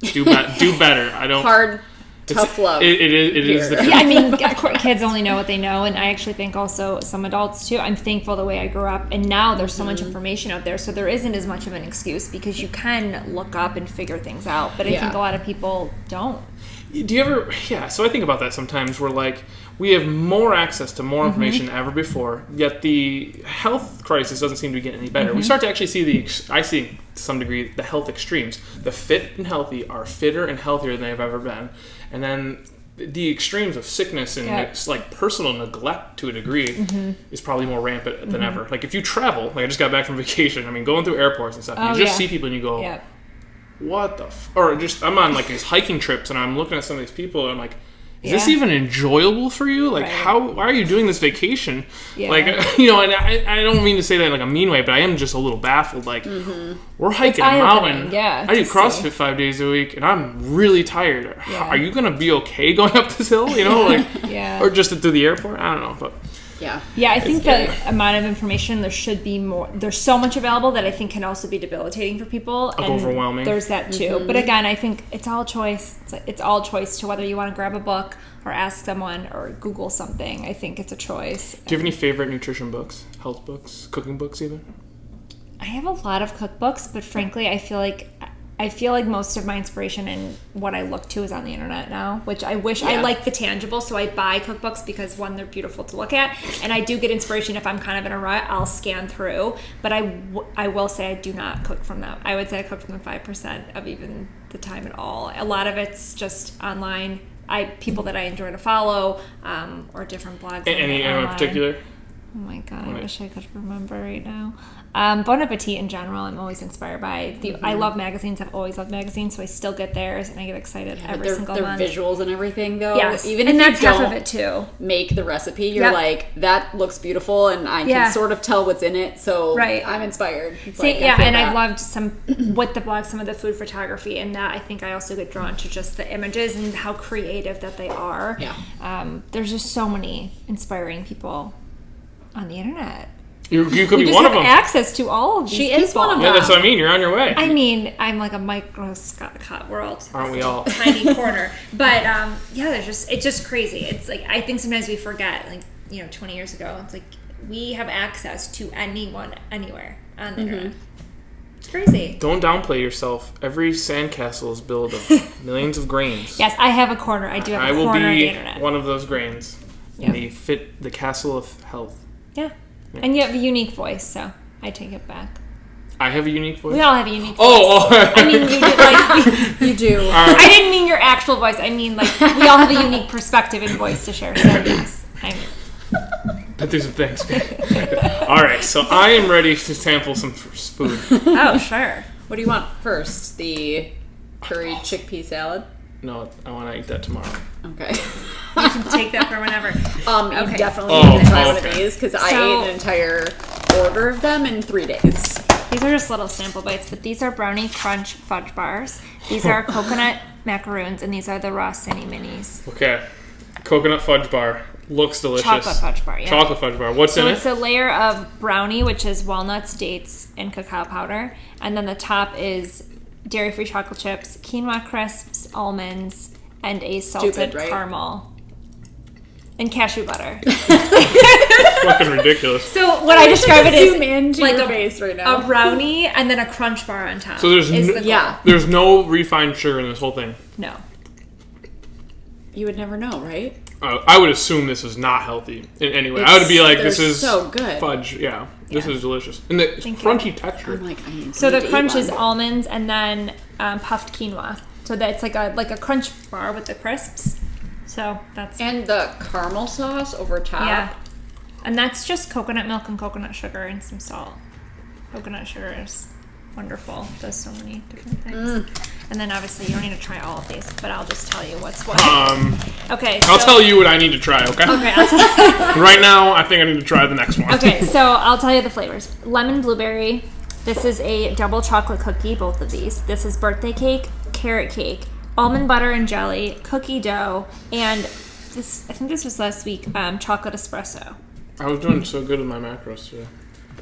S1: do better. I don't.
S3: Hard, tough love.
S1: It is the truth.
S2: Yeah, I mean, kids only know what they know, and I actually think also some adults too. I'm thankful the way I grew up, and now there's so much information out there, so there isn't as much of an excuse because you can look up and figure things out. But I think a lot of people don't.
S1: Do you ever? Yeah. So I think about that sometimes. We're like, we have more access to more information than ever before, yet the health crisis doesn't seem to get any better. We start to actually see I see to some degree the health extremes. The fit and healthy are fitter and healthier than they've ever been, and then the extremes of sickness and like personal neglect to a degree is probably more rampant than ever. Like if you travel, like I just got back from vacation. I mean, going through airports and stuff, you just see people and you go, what the or just I'm on like these hiking trips and I'm looking at some of these people and I'm like, is this even enjoyable for you? Like why are you doing this vacation? Like and I don't mean to say that in like a mean way, but I am just a little baffled. Like we're hiking a mountain. I do CrossFit 5 days a week and I'm really tired. Are you gonna be okay going up this hill? Or just through the airport? I don't know, but
S2: I think the amount of information, there should be more. There's so much available that I think can also be debilitating for people. And
S1: overwhelming.
S2: There's that too. But again, I think it's all choice. It's all choice to whether you want to grab a book or ask someone or Google something. I think it's a choice.
S1: Do you have any favorite nutrition books, health books, cooking books even?
S2: I have a lot of cookbooks, but frankly, I feel like most of my inspiration and what I look to is on the internet now, which I wish I like the tangible. So I buy cookbooks because one, they're beautiful to look at, and I do get inspiration if I'm kind of in a rut. I'll scan through, but I will say I do not cook from them. I would say I cook from the 5% of even the time at all. A lot of it's just online. People that I enjoy to follow, or different blogs.
S1: Anyone in particular?
S2: Oh my god, I wish I could remember right now. Bon Appetit in general, I'm always inspired by. I love magazines. I've always loved magazines, so I still get theirs, and I get excited every single month.
S3: Their visuals and everything, though.
S2: Yes,
S3: even
S2: and
S3: if
S2: that's
S3: you
S2: half
S3: don't
S2: of it too.
S3: Make the recipe, you're like, that looks beautiful, and I can sort of tell what's in it. So I'm inspired.
S2: I've loved some with the blog, some of the food photography, and that I think I also get drawn to just the images and how creative that they are. There's just so many inspiring people on the internet.
S1: You could be one of them.
S2: Access to all of these people.
S3: She is one of them.
S1: Yeah, that's what I mean. You're on your way.
S2: I mean, I'm like a microscopic world.
S1: Aren't we all?
S2: Tiny corner. But it's just crazy. It's like, I think sometimes we forget, 20 years ago, it's like we have access to anyone, anywhere on the internet. It's crazy.
S1: Don't downplay yourself. Every sandcastle is built of millions of grains.
S2: Yes, I have a corner. I do have a corner of the internet.
S1: I will be one of those grains. Yeah. They fit the castle of health.
S2: Yeah. And you have a unique voice, so I take it back.
S1: I have a unique voice?
S2: We all have a unique voice.
S1: Oh!
S2: I mean, you do. Like,
S3: you do.
S2: I didn't mean your actual voice. I mean, like, we all have a unique perspective and voice to share. So, yes.
S1: But do some things. All right, so I am ready to sample some food.
S2: Oh, sure.
S3: What do you want first? The curried chickpea salad?
S1: No, I want to eat that tomorrow.
S3: Okay.
S2: You can take that for whenever.
S3: You definitely need to try one of these because I ate an entire order of them in 3 days.
S2: These are just little sample bites, but these are Brownie Crunch Fudge Bars. These are coconut macaroons, and these are the raw Cinny Minis.
S1: Okay. Coconut fudge bar. Looks delicious.
S2: Chocolate fudge bar, yeah.
S1: Chocolate fudge bar. What's in it?
S2: So it's a layer of brownie, which is walnuts, dates, and cacao powder. And then the top is dairy-free chocolate chips, quinoa crisps, almonds, and a salted caramel. And cashew butter.
S1: Fucking ridiculous.
S2: So what I describe it is
S3: like your face right now.
S2: A brownie and then a crunch bar on top.
S1: So there's no refined sugar in this whole thing.
S2: No.
S3: You would never know, right?
S1: I would assume this is not healthy in any way. I would be like, this is
S3: so good.
S1: Fudge. Yeah, this is delicious. And the crunchy texture.
S3: I'm like,
S2: so the crunch is almonds and then puffed quinoa. So that's like a crunch bar with the crisps. So that's
S3: and the caramel sauce over top.
S2: Yeah, and that's just coconut milk and coconut sugar and some salt. Coconut sugar is wonderful. Does so many different things. And then obviously you don't need to try all of these, but I'll just tell you what's what. Okay.
S1: I'll tell you what I need to try. Okay.
S2: Okay. I'll tell
S1: right now, I think I need to try the next one.
S2: Okay, so I'll tell you the flavors. Lemon blueberry. This is a double chocolate cookie. Both of these. This is birthday cake, carrot cake, almond butter and jelly, cookie dough, and this. I think this was last week. Chocolate espresso.
S1: I was doing so good with my macros today.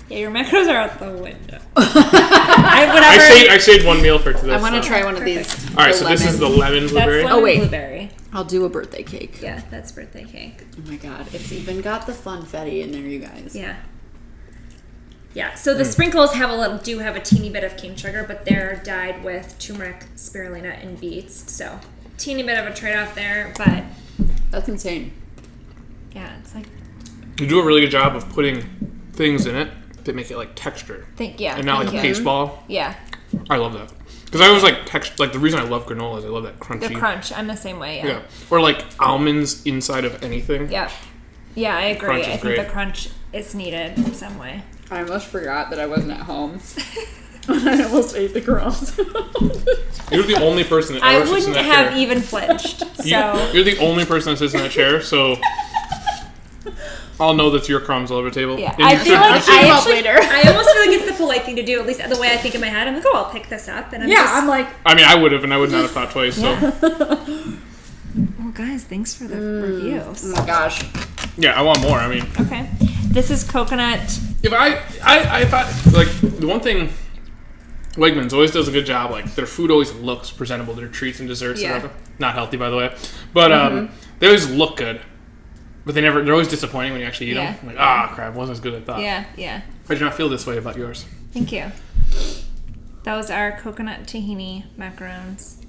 S2: Yeah, your macros are out the window.
S1: I saved one meal for today.
S3: I want to try one of these.
S1: All right, so this is the lemon blueberry.
S2: That's lemon blueberry.
S3: I'll do a birthday cake.
S2: Yeah, that's birthday cake.
S3: Oh my god, it's even got the funfetti in there, you guys.
S2: Yeah. Yeah, so the sprinkles have a teeny bit of cane sugar, but they're dyed with turmeric, spirulina, and beets. So, teeny bit of a trade-off there, but
S3: that's insane.
S2: Yeah, it's like
S1: you do a really good job of putting things in it that make it like texture. And not like a paste ball.
S2: Yeah.
S1: I love that. Because I always like the reason I love granola is I love that crunchy.
S2: The crunch. I'm the same way, yeah.
S1: Or like almonds inside of anything.
S2: Yeah. Yeah, I agree. I think
S1: great.
S2: the crunch is needed in some way.
S3: I almost forgot that I wasn't at home. I almost ate the crumbs.
S1: You're the only person that ever sits in that chair.
S2: I wouldn't have even flinched. So
S1: you're the only person that sits in that chair, so I'll know that's your crumbs all over the table.
S2: Yeah, I feel like I almost feel like it's the polite thing to do, at least the way I think in my head. I'm like, oh, I'll pick this up. And I'm like...
S1: I mean, I would have, and I would not have thought twice, so...
S2: Well, guys, thanks for the reviews.
S3: Oh my gosh.
S1: Yeah, I want more, I mean...
S2: Okay. This is coconut...
S1: If I thought, like, the one thing... Wegmans always does a good job, like, their food always looks presentable, their treats and desserts and stuff. Not healthy, by the way. But, they always look good. But they're always disappointing when you actually eat them. I'm like, crap, it wasn't as good as I thought.
S2: Yeah.
S1: I do not feel this way about yours.
S2: Thank you. Those are coconut tahini macarons.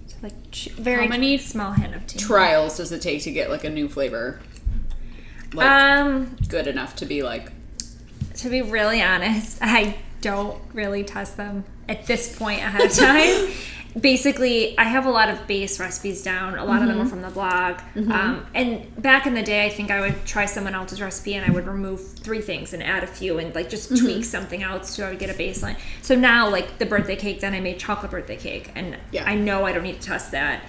S2: So like very
S3: many
S2: small hint of tahini.
S3: Trials does it take to get like a new flavor? Like, good enough to be like...
S2: To be really honest, I don't really test them at this point ahead of time. Basically, I have a lot of base recipes down. A lot of them are from the blog. And back in the day, I think I would try someone else's recipe and I would remove 3 things and add a few and like just tweak something else so I would get a baseline. So now, like the birthday cake, then I made chocolate birthday cake. And I know I don't need to test that.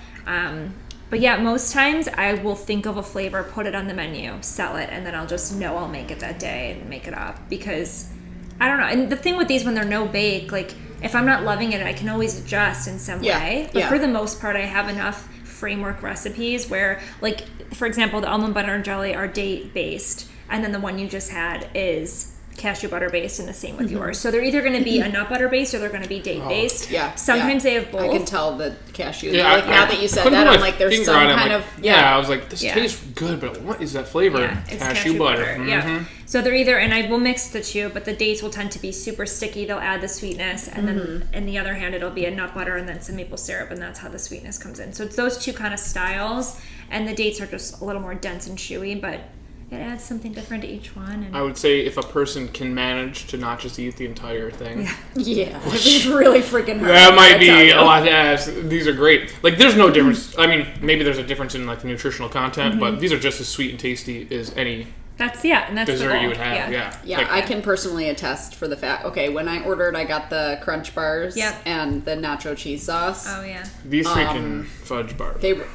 S2: But yeah, most times I will think of a flavor, put it on the menu, sell it, and then I'll just know I'll make it that day and make it up. Because, I don't know. And the thing with these, when they're no bake, like... If I'm not loving it, I can always adjust in some way. But for the most part, I have enough framework recipes where, like, for example, the almond butter and jelly are date-based. And then the one you just had is cashew butter based, and the same with yours. So they're either going to be a nut butter based or they're going to be date based. Sometimes they have both.
S3: I can tell the cashew.
S1: Yeah,
S3: now that you said that, I'm like, there's some kind of
S1: I was like, this tastes good, but what is that flavor?
S2: Yeah, it's cashew butter. Yeah. So they're either, and I will mix the two, but the dates will tend to be super sticky. They'll add the sweetness, and then in the other hand, it'll be a nut butter and then some maple syrup, and that's how the sweetness comes in. So it's those two kind of styles, and the dates are just a little more dense and chewy, but it adds something different to each one. And
S1: I would say if a person can manage to not just eat the entire thing.
S3: It's really freaking hard.
S1: That might be a lot to ask. These are great. Like, there's no difference. I mean, maybe there's a difference in, like, the nutritional content, but these are just as sweet and tasty as any
S2: and that's
S1: dessert
S2: the goal.
S1: you would have.
S3: Yeah,
S1: like,
S3: I can personally attest for the fact. Okay, when I ordered, I got the crunch bars and the nacho cheese sauce.
S2: Oh, yeah.
S1: These freaking fudge bars.
S3: They were...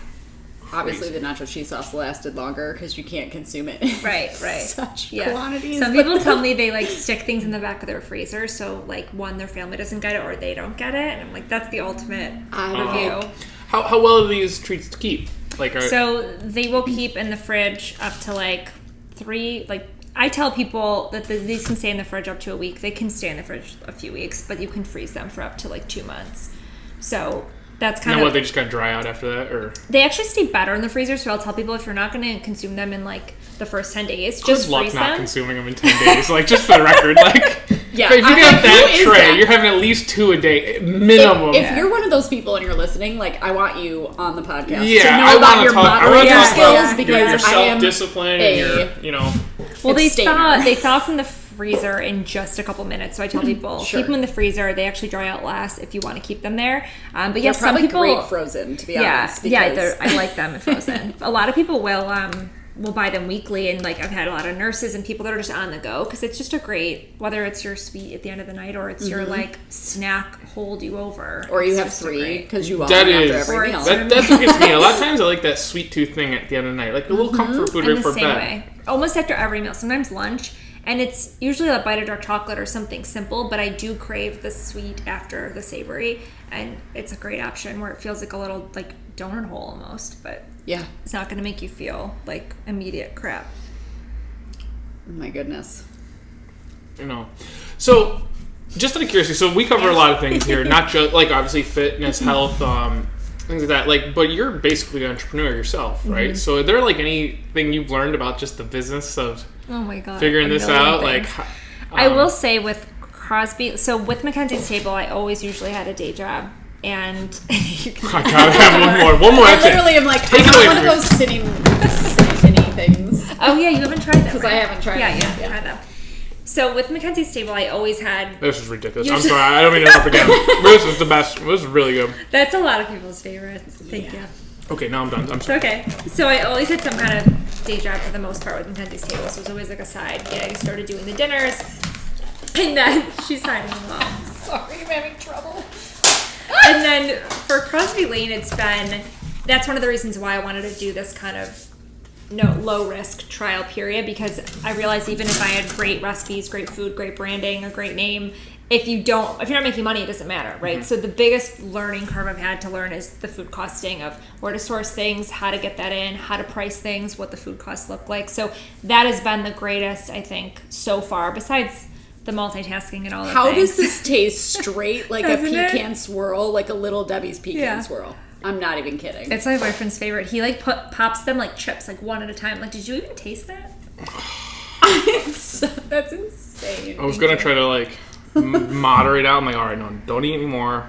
S3: Obviously, the nacho cheese sauce lasted longer because you can't consume it
S2: right.
S3: such quantities.
S2: Some people tell me they like stick things in the back of their freezer, so like one, their family doesn't get it, or they don't get it, and I'm like, that's the ultimate review.
S1: How well are these treats to keep?
S2: So they will keep in the fridge up to like 3. Like, I tell people that these can stay in the fridge up to a week. They can stay in the fridge a few weeks, but you can freeze them for up to like 2 months. So that's kind of...
S1: they just got to dry out after that? Or
S2: they actually stay better in the freezer, so I'll tell people if you're not going to consume them in, like, the first 10 days, just freeze them.
S1: Not consuming them in 10 days. Like, just for the record, like...
S3: Yeah,
S1: if you got that tray, you're having at least 2 a day, minimum.
S3: If you're one of those people and you're listening, like, I want you on the podcast
S1: to
S3: know about your moderator skills, because
S1: your self-discipline and your, you know...
S2: Well, they thaw from the freezer in just a couple minutes, so I tell people keep them in the freezer. They actually dry out last if you want to keep them there. But yes, some people
S3: great frozen, to be honest.
S2: I like them frozen. A lot of people will buy them weekly, and like I've had a lot of nurses and people that are just on the go because it's just a great, whether it's your sweet at the end of the night or it's your like snack hold you over,
S3: or you have 3 because you want after every meal.
S1: That's what gets me. A lot of times I like that sweet tooth thing at the end of the night, like a little comfort food right for bed.
S2: Way. Almost after every meal, sometimes lunch. And it's usually a bite of dark chocolate or something simple, but I do crave the sweet after the savory, and it's a great option where it feels like a little like donut hole almost, but it's not going to make you feel like immediate crap.
S3: Oh my goodness.
S1: You know, so just out of curiosity, so we cover a lot of things here, not just like obviously fitness, health, things like that. Like, but you're basically an entrepreneur yourself, right? So, is there like anything you've learned about just the business of?
S2: Oh my god!
S1: Figuring this out,
S2: things.
S1: like
S2: I will say with Crosby, so with Mackenzie's Table, I always usually had a day job, and
S1: I gotta have one more.
S3: I literally am like, I want one of those sitting things.
S2: Oh yeah, you haven't tried them
S3: because I haven't tried them.
S2: Yeah, try them. So with Mackenzie's Table, I always had.
S1: This is ridiculous. I'm sorry, I don't mean to interrupt again. This is the best. This is really good.
S2: That's a lot of people's favorites. Thank you.
S1: Okay, now I'm done. I'm sorry.
S2: Okay. So I always had some kind of day job for the most part with Mackenzie's Table. So it was always like a side gig. I started doing the dinners. And then she's hiding them all.
S3: Sorry, I'm having trouble.
S2: And then for Crosby Lane, that's one of the reasons why I wanted to do this kind of low risk trial period, because I realized even if I had great recipes, great food, great branding, a great name, if you're not making money, it doesn't matter, right? Mm-hmm. So the biggest learning curve I've had to learn is the food costing of where to source things, how to get that in, how to price things, what the food costs look like. So that has been the greatest, I think, so far, besides the multitasking and all that.
S3: How does this taste straight like a pecan swirl, like a Little Debbie's pecan swirl? I'm not even kidding.
S2: It's my boyfriend's favorite. He like pops them like chips, like one at a time. Like, did you even taste that?
S3: That's insane.
S1: I was gonna try to like moderate out. I'm like, all right, no, don't eat anymore.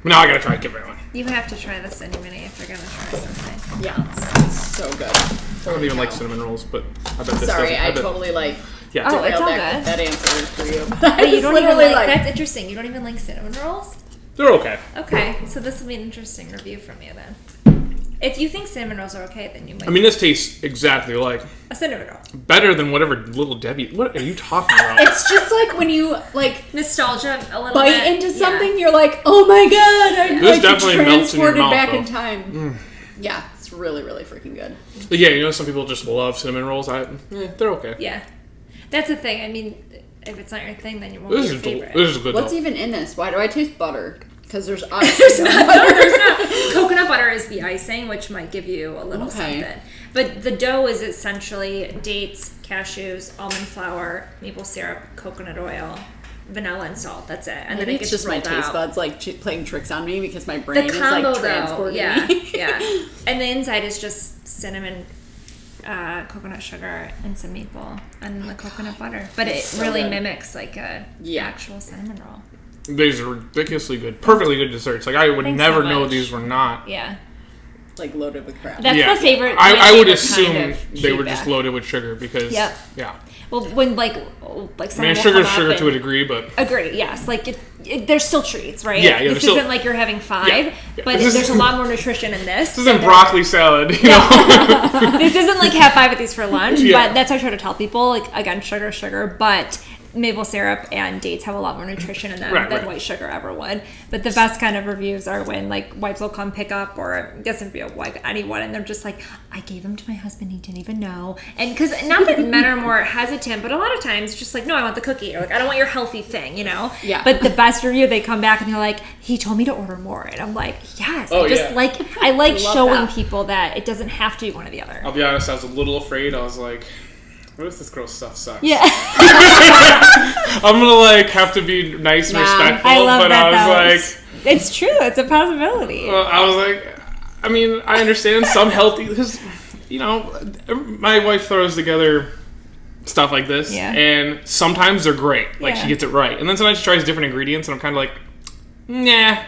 S1: Now I gotta try to give everyone.
S2: You have to try this any minute if you're gonna try something.
S3: Yeah, it's so good.
S1: I don't even like cinnamon rolls, but I bet this
S3: Sorry, I totally like.
S1: Yeah,
S2: oh, it's all good.
S3: That answer for you.
S2: But you don't even like. That's interesting. You don't even like cinnamon rolls?
S1: They're okay.
S2: Okay, so this will be an interesting review from you then. If you think cinnamon rolls are okay, then you might.
S1: I mean, this tastes exactly like
S2: a cinnamon roll.
S1: Better than whatever Little Debbie. What are you talking about?
S3: It's just like when you like
S2: nostalgia a little
S3: bite
S2: bit.
S3: into something, you're like, oh my god, I'm like transported back in
S1: though.
S3: time.
S1: Mm.
S3: Yeah, it's really, really freaking good.
S1: But yeah, you know, some people just love cinnamon rolls. They're okay.
S2: Yeah, that's the thing. I mean, if it's not your thing, then you won't be your favorite.
S1: This is good.
S3: What's even in this? Why do I taste butter? Because there's obviously
S2: no, there's not. Coconut butter is the icing, which might give you a little something. But the dough is essentially dates, cashews, almond flour, maple syrup, coconut oil, vanilla, and salt. That's it. And then it gets
S3: just my
S2: rolled
S3: taste
S2: out.
S3: buds like playing tricks on me because my brain
S2: The combo,
S3: is like transporting me.
S2: yeah. And the inside is just cinnamon, coconut sugar, and some maple, and the coconut butter. But it so really mimics like a actual cinnamon roll.
S1: These are ridiculously good, perfectly good desserts. Like I would never know these were not.
S2: Yeah.
S3: Like loaded with crap.
S2: That's the favorite.
S1: I would assume they were just loaded with sugar because.
S2: Yep.
S1: Yeah.
S2: Well, when like
S1: man, sugar's sugar to a degree, but
S2: agree. Yes, like there's still treats, right?
S1: Yeah.
S2: This isn't like you're having 5, but there's a lot more nutrition in this.
S1: This isn't broccoli salad. You know?
S2: This isn't like have 5 of these for lunch, but that's what I try to tell people. Like again, sugar, but maple syrup and dates have a lot more nutrition in them than white sugar ever would. But the best kind of reviews are when like wives will come pick up, or it doesn't be a wife, anyone, and they're just like, I gave them to my husband, he didn't even know. And because not that men are more hesitant, but a lot of times just like, no, I want the cookie, or like, I don't want your healthy thing, you know?
S3: Yeah.
S2: But the best review, they come back and they're like, he told me to order more, and I'm like, yes. I like showing people that it doesn't have to be one or the other.
S1: I'll be honest, I was a little afraid. I was like, what if this girl's stuff sucks?
S2: Yeah.
S1: I'm gonna like have to be nice and respectful,
S2: I love
S1: but
S2: that
S1: I was like,
S2: it's true. It's a possibility.
S1: Well, I was like, I mean, I understand some healthy, because you know, my wife throws together stuff like this, and sometimes they're great. Like she gets it right, and then sometimes she tries different ingredients, and I'm kind of like, nah,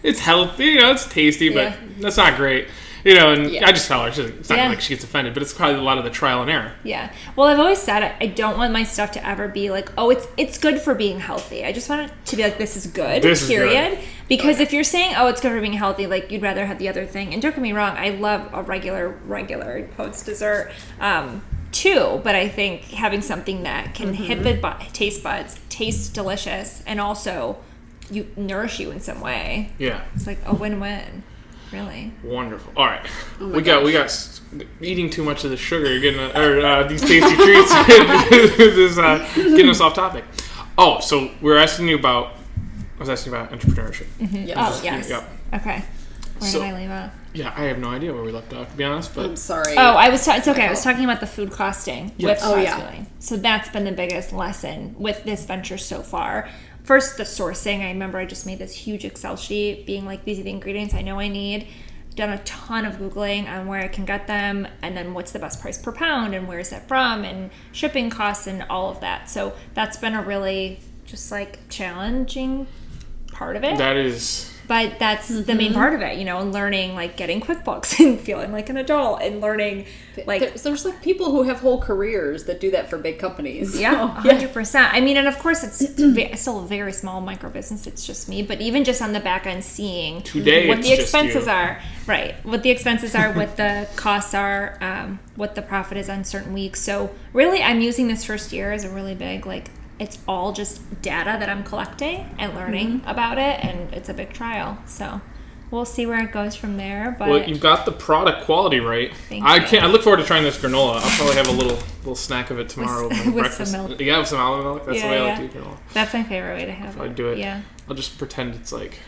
S1: it's healthy, you know, it's tasty, but that's not great. You know, and I just tell her, it's not like she gets offended, but it's probably a lot of the trial and error.
S2: Yeah. Well, I've always said it. I don't want my stuff to ever be like, oh, it's good for being healthy. I just want it to be like, this is good, period. Because if you're saying, oh, it's good for being healthy, like you'd rather have the other thing. And don't get me wrong, I love a regular post dessert too. But I think having something that can hit the taste buds, taste delicious, and also nourish you in some way. Yeah. It's like a win-win. Really
S1: wonderful. All right, we got eating too much of the sugar, these tasty treats is getting us off topic. Oh, so I was asking about entrepreneurship.
S2: Mm-hmm. Oh yes. Yep. Okay. Where did I leave off?
S1: Yeah, I have no idea where we left off, to be honest. But
S3: I'm sorry.
S2: Oh, it's okay. I was talking about the food costing with Crosby Lane. So that's been the biggest lesson with this venture so far. First, the sourcing. I remember I just made this huge Excel sheet being like, these are the ingredients I know I need. Done a ton of Googling on where I can get them, and then what's the best price per pound, and where is that from, and shipping costs, and all of that. So that's been a really just like challenging part of it.
S1: That is.
S2: But that's the main part of it, you know, and learning, like, getting QuickBooks and feeling like an adult and learning, like...
S3: There's like, people who have whole careers that do that for big companies.
S2: Yeah, 100%. I mean, and of course, it's still a very small micro business. It's just me. But even just on the back end, seeing what the expenses are. Right. What the expenses are, what the costs are, what the profit is on certain weeks. So, really, I'm using this first year as a really big, like... It's all just data that I'm collecting and learning about it, and it's a big trial. So we'll see where it goes from there. But
S1: well, you've got the product quality right. I look forward to trying this granola. I'll probably have a little snack of it tomorrow with breakfast.
S2: Some milk.
S1: Yeah, with some almond milk. That's the way I like to eat granola.
S2: That's my favorite way to have it.
S1: I'd do it.
S2: Yeah.
S1: I'll just pretend it's like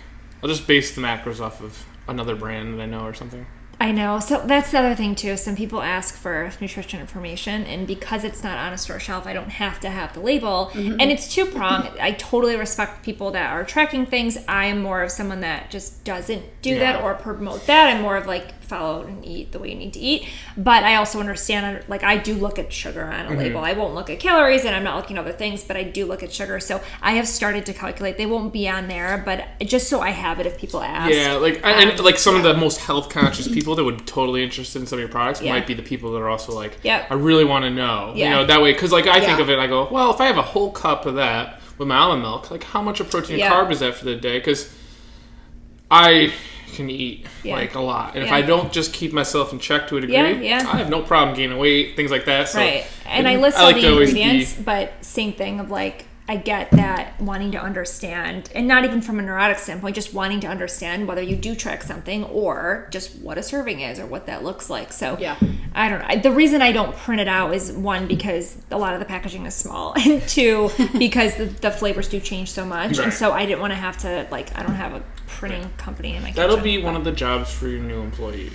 S1: I'll just base the macros off of another brand that I know or something.
S2: I know. So that's the other thing, too. Some people ask for nutrition information, and because it's not on a store shelf, I don't have to have the label. And it's two-pronged. I totally respect people that are tracking things. I am more of someone that just doesn't do that or promote that. I'm more of like, follow and eat the way you need to eat. But I also understand, like, I do look at sugar on a label. I won't look at calories, and I'm not looking at other things, but I do look at sugar. So I have started to calculate. They won't be on there, but just so I have it if people ask.
S1: Yeah, like, and like some of the most health-conscious people that would be totally interested in some of your products might be the people that are also like, I really want to know. You know, that way, because like I think of it, I go, well, if I have a whole cup of that with my almond milk, like how much of protein and carb is that for the day? Because I can eat like a lot, and if I don't just keep myself in check to a degree, I have no problem gaining weight, things like that. So,
S2: right, and I list all the ingredients, but same thing of like, I get that wanting to understand, and not even from a neurotic standpoint, just wanting to understand whether you do track something or just what a serving is or what that looks like. So I don't know. The reason I don't print it out is, one, because a lot of the packaging is small, and two, because the flavors do change so much. And so I didn't want to have to, like, I don't have a printing company in my kitchen.
S1: That'll be one of the jobs for your new employee.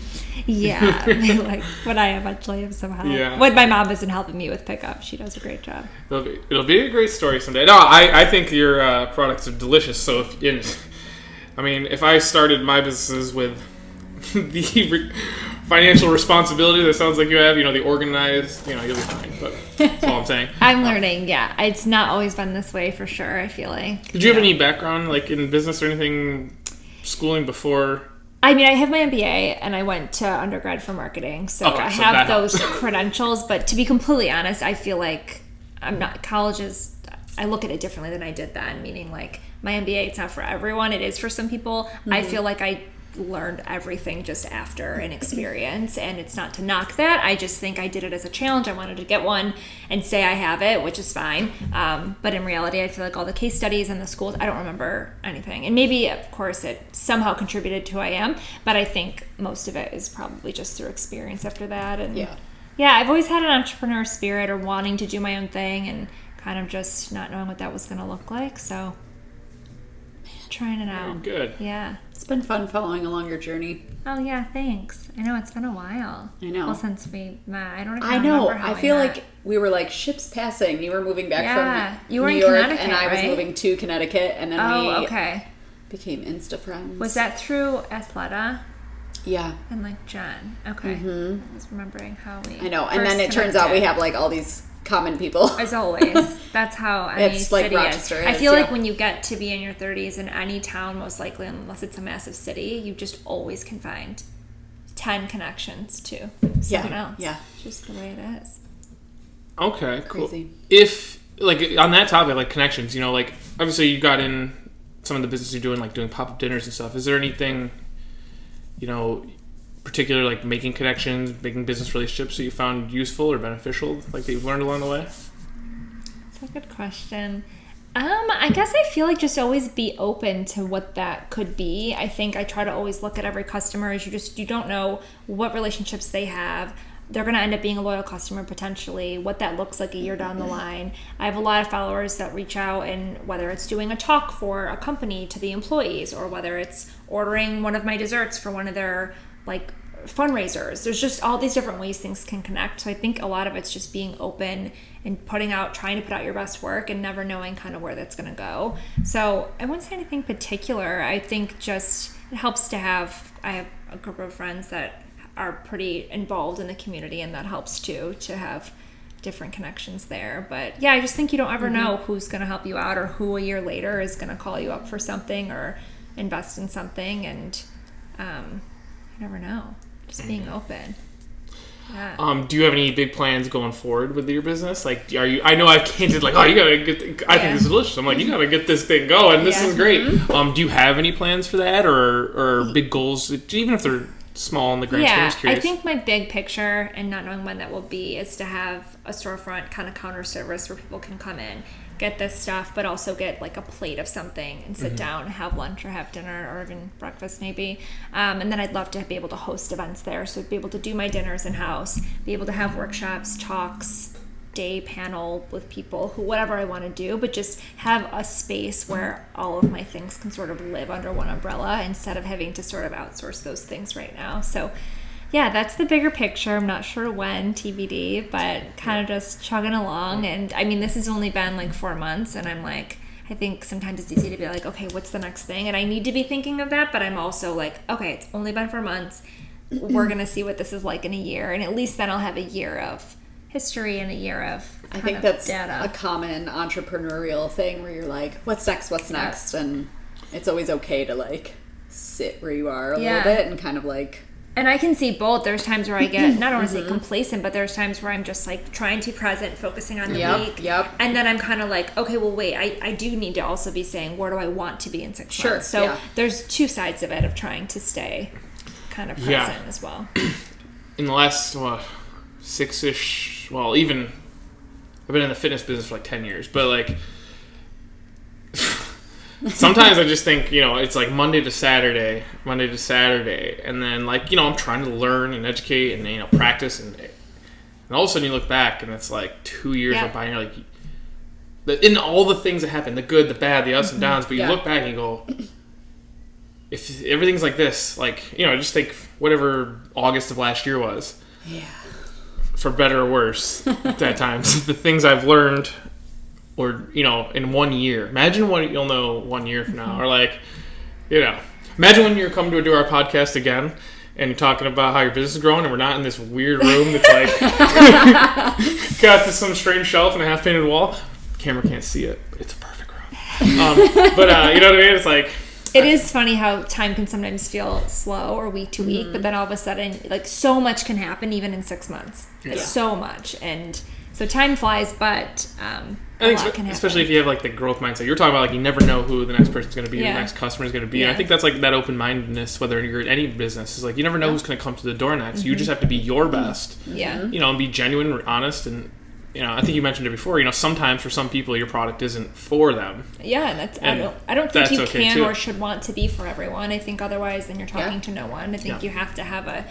S2: Yeah, like when I eventually have some help.
S1: Yeah.
S2: When my mom isn't helping me with pickup, she does a great job.
S1: It'll be a great story someday. No, I think your products are delicious. So if I started my businesses with the financial responsibility that sounds like you have, the organized, you'll be fine. But that's all I'm saying.
S2: I'm learning, yeah. It's not always been this way for sure, I feel like.
S1: Did you have any background, like in business or anything, schooling before?
S2: I mean, I have my MBA and I went to undergrad for marketing. So I have those credentials. But to be completely honest, I feel like I look at it differently than I did then. Meaning like my MBA, it's not for everyone. It is for some people. Mm-hmm. I feel like I learned everything just after an experience, and it's not to knock that. I just think I did it as a challenge. I wanted to get one and say I have it, which is fine. But in reality, I feel like all the case studies and the schools, I don't remember anything. And maybe, of course, it somehow contributed to who I am, but I think most of it is probably just through experience after that. And yeah, I've always had an entrepreneur spirit or wanting to do my own thing and kind of just not knowing what that was going to look like. So trying it out.
S1: Very good.
S2: Yeah.
S3: It's been fun following along your journey.
S2: Oh, yeah, thanks. I know, it's been a while.
S3: I know.
S2: Well, since we met. I don't even
S3: remember
S2: how
S3: I feel like we were like ships passing. You were moving back from
S2: you were
S3: New
S2: in
S3: York,
S2: Connecticut,
S3: and I was moving to Connecticut, and then we became Insta friends.
S2: Was that through Athleta?
S3: Yeah.
S2: And like Jen. Okay. Mm-hmm. I was remembering how we
S3: I know, and then it turns out we have like all these common people.
S2: As always. That's how any
S3: it's like
S2: city
S3: Rochester is.
S2: I feel like when you get to be in your 30s in any town, most likely, unless it's a massive city, you just always can find 10 connections to someone else.
S3: Yeah.
S2: Just the way it is.
S1: Okay, cool.
S3: Crazy.
S1: If, like, on that topic, like connections, like, obviously you got in some of the business you're doing, like doing pop-up dinners and stuff. Is there anything, particular, like making connections, making business relationships that you found useful or beneficial, like that you've learned along the way?
S2: That's a good question. I guess I feel like just always be open to what that could be. I think I try to always look at every customer as you don't know what relationships they have. They're going to end up being a loyal customer potentially, what that looks like a year down the line. I have a lot of followers that reach out, and whether it's doing a talk for a company to the employees or whether it's ordering one of my desserts for one of their like fundraisers. There's just all these different ways things can connect. So I think a lot of it's just being open and trying to put out your best work and never knowing kind of where that's going to go. So I wouldn't say anything particular. I think just it helps I have a group of friends that are pretty involved in the community, and that helps too, to have different connections there. But yeah, I just think you don't ever know who's going to help you out or who a year later is going to call you up for something or invest in something, and you never know. Just being open. Yeah.
S1: Do you have any big plans going forward with your business? Like, I know I've hinted like, you gotta get. I think this is delicious. I'm like, you gotta get this thing going. This is great. Mm-hmm. Do you have any plans for that, or big goals, even if they're small in the grand scheme? I'm just curious.
S2: I think my big picture, and not knowing when that will be, is to have a storefront kind of counter service where people can come in, get this stuff, but also get like a plate of something and sit down and have lunch or have dinner or even breakfast maybe. And then I'd love to be able to host events there. So I'd be able to do my dinners in-house, be able to have workshops, talks, day panel with people, whatever I want to do, but just have a space where all of my things can sort of live under one umbrella instead of having to sort of outsource those things right now. So yeah, that's the bigger picture. I'm not sure when, TBD, but kind of just chugging along. And I mean, this has only been like 4 months, and I'm like, I think sometimes it's easy to be like, okay, what's the next thing? And I need to be thinking of that, but I'm also like, okay, it's only been 4 months. We're going to see what this is like in a year. And at least then I'll have a year of history and a year of
S3: I think that's data. A common entrepreneurial thing where you're like, what's next? And it's always okay to like sit where you are a little bit and kind of like...
S2: And I can see both. There's times where I get, not want to say complacent, but there's times where I'm just like trying to be present, focusing on the week.
S3: Yep.
S2: And then I'm kind of like, okay, well, wait, I do need to also be saying, where do I want to be in 6 months? So there's two sides of it of trying to stay kind of present as well.
S1: In the last 6-ish, well, even, I've been in the fitness business for like 10 years, but like, sometimes I just think, it's like Monday to Saturday, and then like, I'm trying to learn and educate and, practice, and all of a sudden you look back and it's like 2 years went by and you're like, in all the things that happen, the good, the bad, the ups and downs, but you look back and you go, if everything's like this, like, you know, just take whatever August of last year was.
S3: Yeah.
S1: For better or worse at that time. The things I've learned, or, you know, in 1 year. Imagine what you'll know 1 year from now. Or, like, you know, imagine when you come to do our podcast again and you're talking about how your business is growing and we're not in this weird room that's like got some strange shelf and a half painted wall. Camera can't see it. It's a perfect room. But you know what I mean? It's like,
S2: it is funny how time can sometimes feel slow or week to week, but then all of a sudden, like, so much can happen even in 6 months. Like, so much. And so time flies, but a lot can happen.
S1: Especially if you have, like, the growth mindset. You're talking about, like, you never know who the next person's going to be, or the next customer is going to be. And I think that's, like, that open-mindedness, whether you're in any business, is like, you never know who's going to come to the door next. You just have to be your best.
S2: Yeah.
S1: You know, and be genuine, honest, and, you know, I think you mentioned it before, you know, sometimes for some people your product isn't for them.
S2: Yeah, and that's, I don't think you can or should want to be for everyone. I think otherwise then you're talking to no one. I think you have to have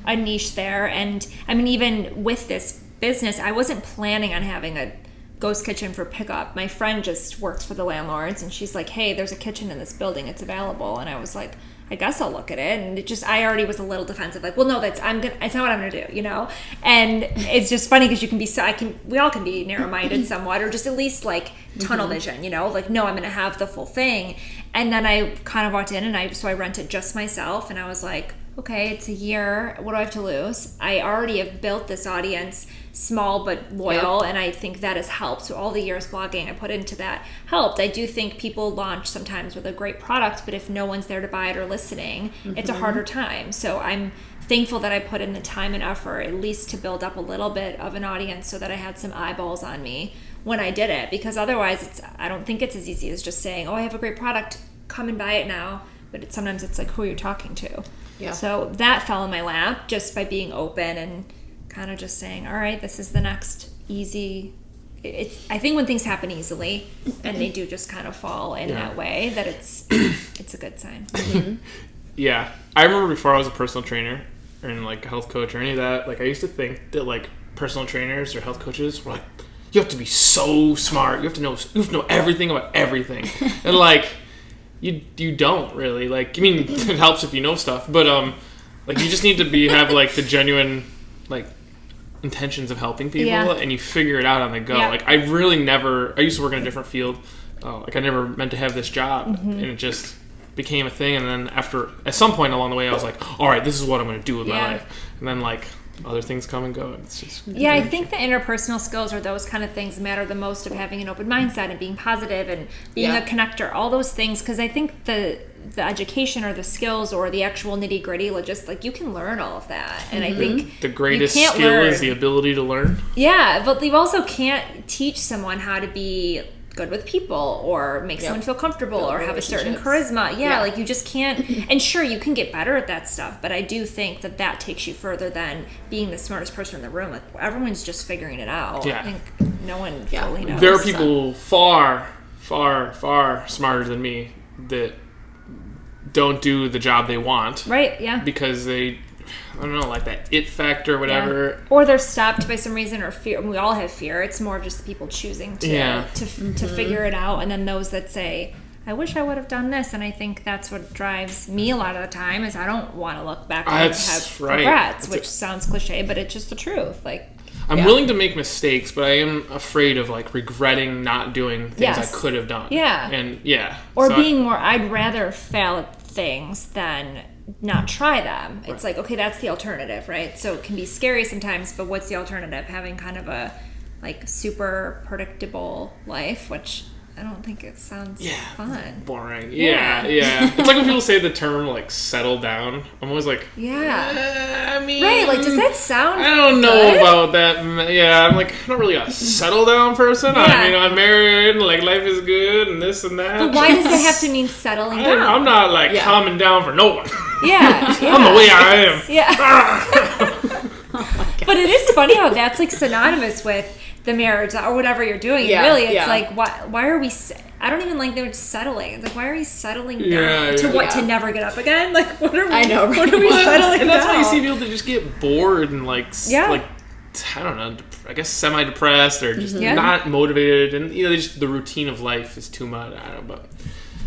S2: a niche there. And I mean, even with this business, I wasn't planning on having a ghost kitchen for pickup. My friend just works for the landlords and she's like, hey, there's a kitchen in this building, it's available. And I was like, I guess I'll look at it. And it just, I already was a little defensive, like, well, no, it's not what I'm gonna do, you know. And it's just funny because you can be we all can be narrow-minded somewhat, or just at least like tunnel vision, you know, like, no, I'm gonna have the full thing. And then I kind of walked in and I rented just myself, and I was like, okay, it's a year, what do I have to lose? I already have built this audience, small but loyal, and I think that has helped. So all the years blogging I put into that helped. I do think people launch sometimes with a great product, but if no one's there to buy it or listening, it's a harder time. So I'm thankful that I put in the time and effort, at least to build up a little bit of an audience so that I had some eyeballs on me when I did it, because otherwise I don't think it's as easy as just saying, oh, I have a great product, come and buy it now. But sometimes it's like who you're talking to. Yeah. So that fell in my lap just by being open and kind of just saying, all right, this is the next easy. I think when things happen easily and they do just kind of fall in that way, that it's a good sign.
S1: Yeah. I remember before I was a personal trainer or like a health coach or any of that, like I used to think that like personal trainers or health coaches were like, you have to be so smart. You have to know everything about everything. And like, you don't really, like, I mean, it helps if you know stuff, but like you just need to have like the genuine like intentions of helping people, and you figure it out on the go. Like I used to work in a different field, like I never meant to have this job, and it just became a thing. And then at some point along the way I was like, all right, this is what I'm going to do with my life. And then like other things come and go. It's just
S2: I think the interpersonal skills or those kind of things matter the most, of having an open mindset and being positive and being a connector, all those things, because I think the education or the skills or the actual nitty-gritty, just like you can learn all of that. And I think
S1: the greatest skill is the ability to learn.
S2: But you also can't teach someone how to be good with people or make someone feel comfortable or have a certain charisma. Like you just can't. And sure, you can get better at that stuff, but I do think that takes you further than being the smartest person in the room. Like everyone's just figuring it out. I think no one fully knows.
S1: There are people far, far, far smarter than me that don't do the job they want.
S2: Right, yeah.
S1: Because they, I don't know, like that it factor or whatever.
S2: Yeah. Or they're stopped by some reason, or fear. We all have fear. It's more of just the people choosing to figure it out. And then those that say, I wish I would have done this. And I think that's what drives me a lot of the time, is I don't want to look back and have regrets, which sounds cliche, but it's just the truth. Like,
S1: I'm willing to make mistakes, but I am afraid of like regretting not doing things I could have done.
S2: Yeah.
S1: And
S2: or so being I'd rather fail at things than not try them. It's like, okay, that's the alternative, right? So it can be scary sometimes, but what's the alternative? Having kind of a like super predictable life, which I don't think it sounds fun.
S1: Boring. Yeah. It's like when people say the term like settle down. I'm always like, I mean,
S2: right, like does that sound
S1: I don't know about that. I'm like, I'm not really a settle down person. I mean, I'm married and like life is good and this and that.
S2: But why does it have to mean settling down?
S1: I'm not like calming down for no one.
S2: I'm
S1: the way I am.
S2: But it is funny how that's like synonymous with the marriage or whatever you're doing. Really, it's like, why are we? I don't even like the word settling. It's like, why are we settling down to what? To never get up again? Like, what are we? I know. What are we settling down?
S1: And that's why you see people that just get bored and like I don't know. I guess semi-depressed or just not motivated, and just the routine of life is too much. I don't know, but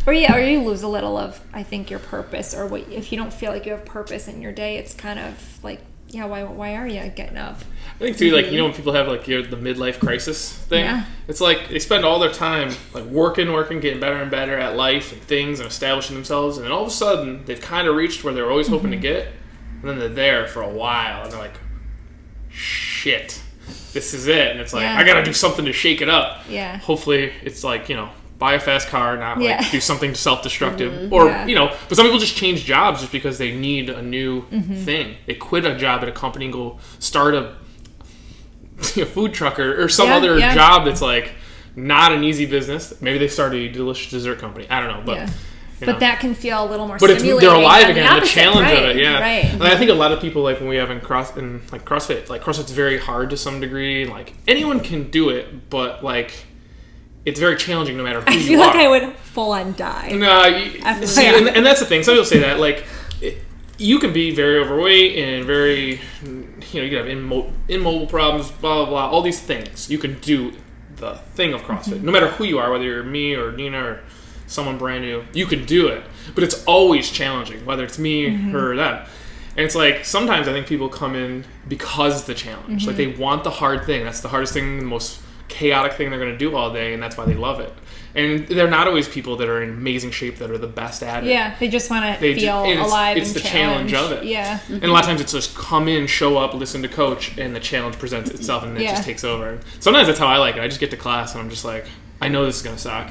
S2: Or you lose a little of, I think, your purpose, or what if you don't feel like you have purpose in your day, it's kind of like, why are you getting up?
S1: I think too, like, when people have like the midlife crisis thing, it's like they spend all their time like working, getting better and better at life and things and establishing themselves, and then all of a sudden they've kind of reached where they're always hoping to get, and then they're there for a while and they're like, shit, this is it, and it's like I gotta do something to shake it up.
S2: Yeah.
S1: Hopefully it's like, buy a fast car, not like do something self-destructive, or but some people just change jobs just because they need a new thing. They quit a job at a company and go start a food truck or some other job that's like not an easy business. Maybe they start a delicious dessert company. I don't know, but
S2: but that can feel a little more
S1: but
S2: stimulating.
S1: They're alive again. The challenge of it,
S2: right.
S1: And I think a lot of people, like when we have in CrossFit, like CrossFit's very hard to some degree, and like anyone can do it, but like it's very challenging no matter who you are.
S2: I feel like I would full on die.
S1: No, and that's the thing. Some people say that, like, you can be very overweight and very, you can have immobile problems, blah, blah, blah, all these things. You can do the thing of CrossFit. No matter who you are, whether you're me or Nina or someone brand new, you can do it. But it's always challenging, whether it's me or them. And it's like, sometimes I think people come in because of the challenge. Like, they want the hard thing. That's the hardest thing, the most chaotic thing they're going to do all day, and that's why they love it. And they're not always people that are in amazing shape that are the best at it.
S2: Yeah, they just want to feel alive.
S1: It's the challenge of it.
S2: Yeah.
S1: And a lot of times it's just come in, show up, listen to coach, and the challenge presents itself, and it just takes over. Sometimes that's how I like it. I just get to class and I'm just like, I know this is going to suck,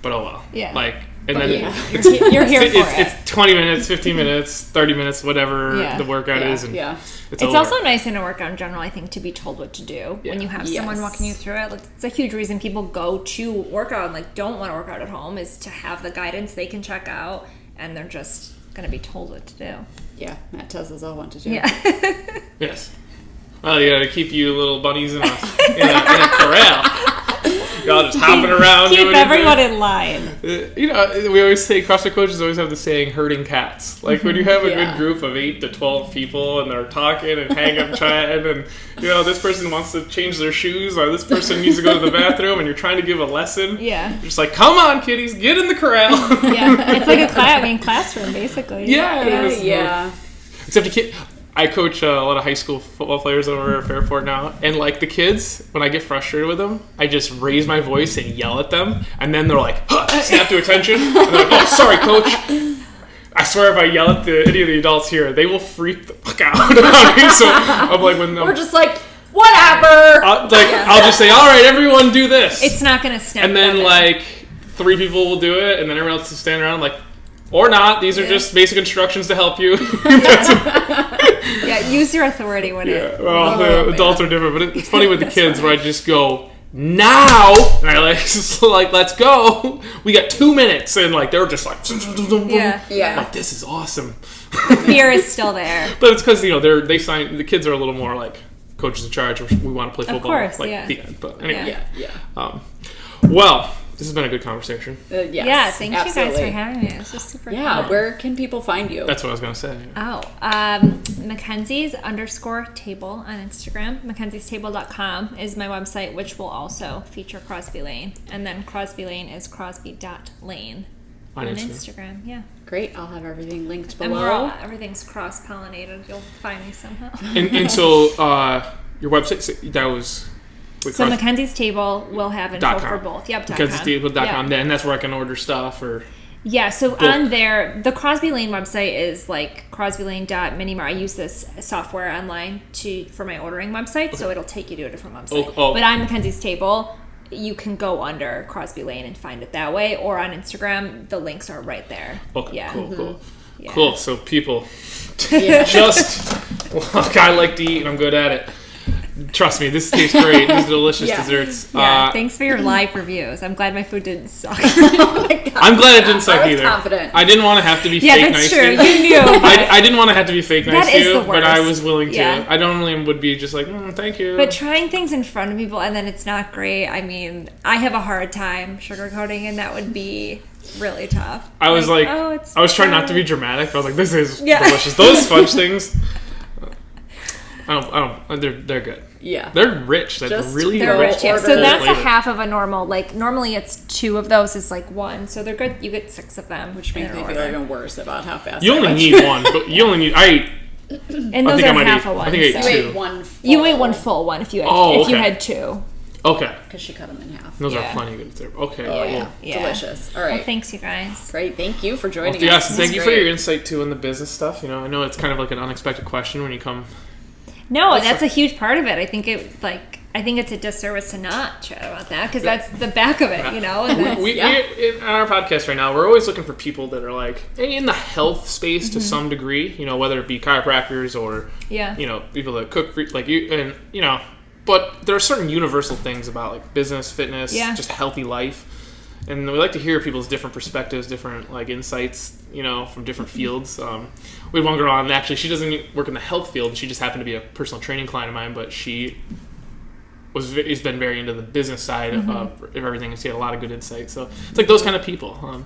S1: but oh well.
S2: Yeah.
S1: Like, and then
S2: you're here for it.
S1: It's 20 minutes, 15 minutes, 30 minutes, whatever the workout is. And it's
S2: also nice in a workout in general, I think, to be told what to do when you have someone walking you through it. Like, it's a huge reason people go to workout and like don't want to work out at home, is to have the guidance they can check out, and they're just going to be told what to do.
S3: Yeah, Matt tells us all what to do.
S2: Yeah.
S1: Yes. Well, you got to keep you little bunnies in a corral. Y'all just hopping around.
S2: Keep everyone in line.
S1: We always say, CrossFit coaches always have the saying, herding cats. Like, when you have a good group of 8 to 12 people and they're talking and hang up chatting, and, this person wants to change their shoes, or this person needs to go to the bathroom, and you're trying to give a lesson.
S2: Yeah.
S1: You're just like, come on, kiddies, get in the corral.
S2: It's like a classroom, basically.
S3: Yeah.
S1: Except I coach a lot of high school football players over at Fairport now, and like the kids, when I get frustrated with them, I just raise my voice and yell at them, and then they're like, snap to attention, and they're like, oh, sorry, coach. I swear if I yell at any of the adults here, they will freak the fuck out. So I'm like, we're
S3: just like, whatever.
S1: I'll just say, all right, everyone do this.
S2: It's not going to snap.
S1: And then like 3 people will do it, and then everyone else is standing around like, or not. These are just basic instructions to help you.
S2: Use your authority when it...
S1: Well, the adults are different, but it's funny with the kids where I just go, now! And I like, let's go. We got 2 minutes. And like, they're just like...
S2: Yeah.
S1: Like, this is awesome.
S2: The fear is still there.
S1: But it's because, the kids are a little more like, coach is in charge, we want to play football.
S2: Of course,
S1: the end. But anyway.
S3: Yeah.
S1: This has been a good conversation.
S3: Yes,
S2: yeah, thank you guys for having me. It's just super fun.
S3: Where can people find you?
S1: That's what I was going to say.
S2: Mackenzie's _table on Instagram. MackenziesTable.com is my website, which will also feature Crosby Lane. And then Crosby Lane is crosby.lane on Instagram. Yeah.
S3: Great. I'll have everything linked below.
S2: And everything's cross-pollinated. You'll find me somehow.
S1: And so your website, that was...
S2: So Mackenzie's Table will have info for both. Yep.
S1: MackenziesTable.com, and that's where I can order stuff or...
S2: Yeah, so on there, the Crosby Lane website is like crosbylane.minimart. I use this software online for my ordering website, so it'll take you to a different website. But on Mackenzie's Table, you can go under Crosby Lane and find it that way, or on Instagram, the links are right there.
S1: Okay,
S2: yeah.
S1: Cool. Yeah. Cool, so people, I like to eat and I'm good at it. Trust me, this tastes great. These delicious desserts.
S2: Yeah, thanks for your live reviews. I'm glad my food didn't suck.
S1: I'm glad it didn't suck either.
S3: Confident.
S1: I didn't want to have to be fake nice to you.
S2: Yeah, that's true. You knew.
S1: I didn't want to have to be fake nice to you, but I was willing to.
S2: Yeah.
S1: I normally would be just like, thank you.
S2: But trying things in front of people and then it's not great, I mean, I have a hard time sugarcoating, and that would be really tough.
S1: I was I was trying not to be dramatic. I was like, this is delicious. Those fudge things. They're good.
S3: Yeah.
S1: They're rich.
S2: They're rich. Yeah. So that's a half of a normal. Like normally it's 2 of those is like 1. So they're good. You get 6 of them,
S3: which makes me feel even worse about how fast.
S1: You only need 1, but you only need.
S2: And those are half of one.
S1: I think I ate 2.
S3: You ate 1 full.
S2: You ate 1 full one if you had 2.
S1: Okay.
S3: Because she cut them in half.
S1: Those are plenty good. Okay.
S3: Oh, yeah. Delicious. All right.
S2: Well, thanks, you guys.
S3: Great. Thank you for joining us.
S1: Yes, thank you for your insight, too, in the business stuff. You know, I know it's kind of like an unexpected question when you come.
S2: No, that's a huge part of it. I think it's a disservice to not chat about that because that's the back of it, you know. And
S1: we on our podcast right now, we're always looking for people that are like in the health space to some degree, you know, whether it be chiropractors or you know, people that cook like you, and you know, but there are certain universal things about like business, fitness, just healthy life, and we like to hear people's different perspectives, different like insights, you know, from different fields. We had one girl on, actually, she doesn't work in the health field. She just happened to be a personal training client of mine, but she has been very into the business side of everything, and she had a lot of good insight. So it's like those kind of people.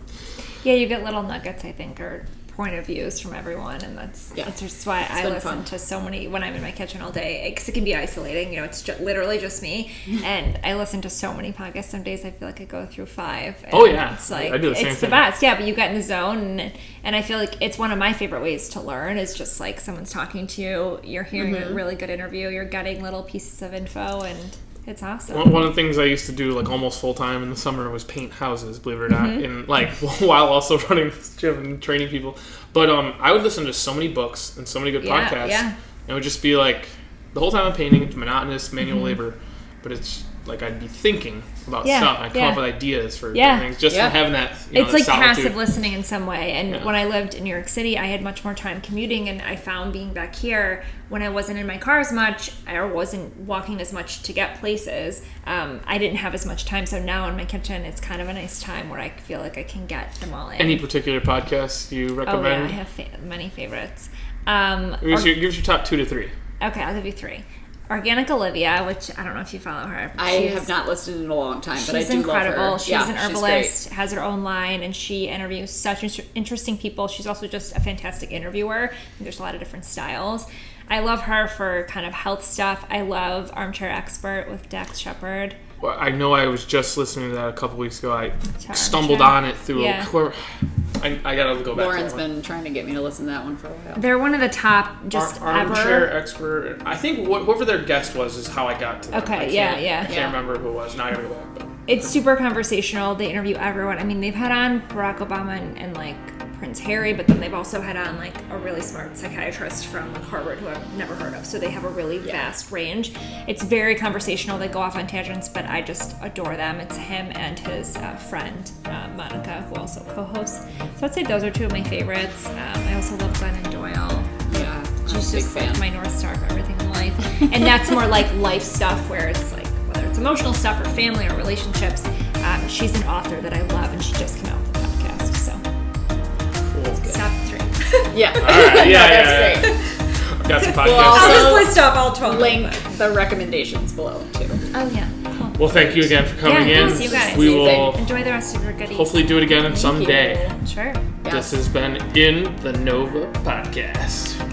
S2: Yeah, you get little nuggets, I think, or point of views from everyone, and that's just why I listen to so many when I'm in my kitchen all day, because it can be isolating. You know, it's literally just me, and I listen to so many podcasts. Some days I feel like I go through 5. And it's like
S1: I do the same
S2: it's
S1: thing.
S2: The best. Yeah, but you get in the zone, and I feel like it's one of my favorite ways to learn. Is just like someone's talking to you, you're hearing a really good interview, you're getting little pieces of info, and it's awesome.
S1: One of the things I used to do like almost full time in the summer was paint houses, believe it or not, and like while also running this gym and training people. But I would listen to so many books and so many good podcasts. And it would just be like the whole time I'm painting, it's monotonous manual labor, but it's like I'd be thinking about stuff. I'd come up with ideas for things just from having that. You know,
S2: it's like
S1: solitude.
S2: passive listening in some way. And when I lived in New York City, I had much more time commuting, and I found being back here when I wasn't in my car as much or wasn't walking as much to get places, I didn't have as much time. So now in my kitchen, it's kind of a nice time where I feel like I can get them all in.
S1: Any particular podcasts you recommend?
S2: Oh yeah, I have many favorites.
S1: Give us your top 2 to 3.
S2: Okay, I'll give you 3. Organic Olivia, which I don't know if you follow her.
S3: I have not listened in a long time, but I do
S2: incredible.
S3: love her.
S2: She's an herbalist, has her own line, and she interviews such interesting people. She's also just a fantastic interviewer. There's a lot of different styles. I love her for kind of health stuff. I love Armchair Expert with Dax Shepard.
S1: Well, I know I was just listening to that a couple weeks ago. I stumbled on it through I gotta go back.
S3: Lauren's been trying to get me to listen to that one for a while.
S2: They're one of the top
S1: Armchair Expert. I think whoever their guest was is how I got to them.
S2: Okay,
S1: I can't remember who it was. Now I gotta go back. But.
S2: It's super conversational. They interview everyone. I mean, they've had on Barack Obama and like Prince Harry, but then they've also had on like a really smart psychiatrist from like Harvard who I've never heard of. So they have a really vast range. It's very conversational. They go off on tangents, but I just adore them. It's him and his friend Monica, who also co-hosts. So I'd say those are 2 of my favorites. I also love Glennon Doyle.
S3: Yeah,
S2: she's just like my North Star for everything in life. And that's more like life stuff, where it's like whether it's emotional stuff or family or relationships. She's an author that I love, and she just came out with a podcast. So. Stop 3.
S3: Yeah.
S1: All right.
S3: That's great.
S1: Got some podcasts.
S2: I'll just list off all 12.
S3: Link the recommendations below too.
S2: Oh yeah. Cool.
S1: Well, thank you again for coming in.
S2: Thanks, you guys.
S1: We will
S2: enjoy the rest of your goodies.
S1: hopefully do it again someday.
S2: Sure.
S1: This has been In the KNOVA Podcast.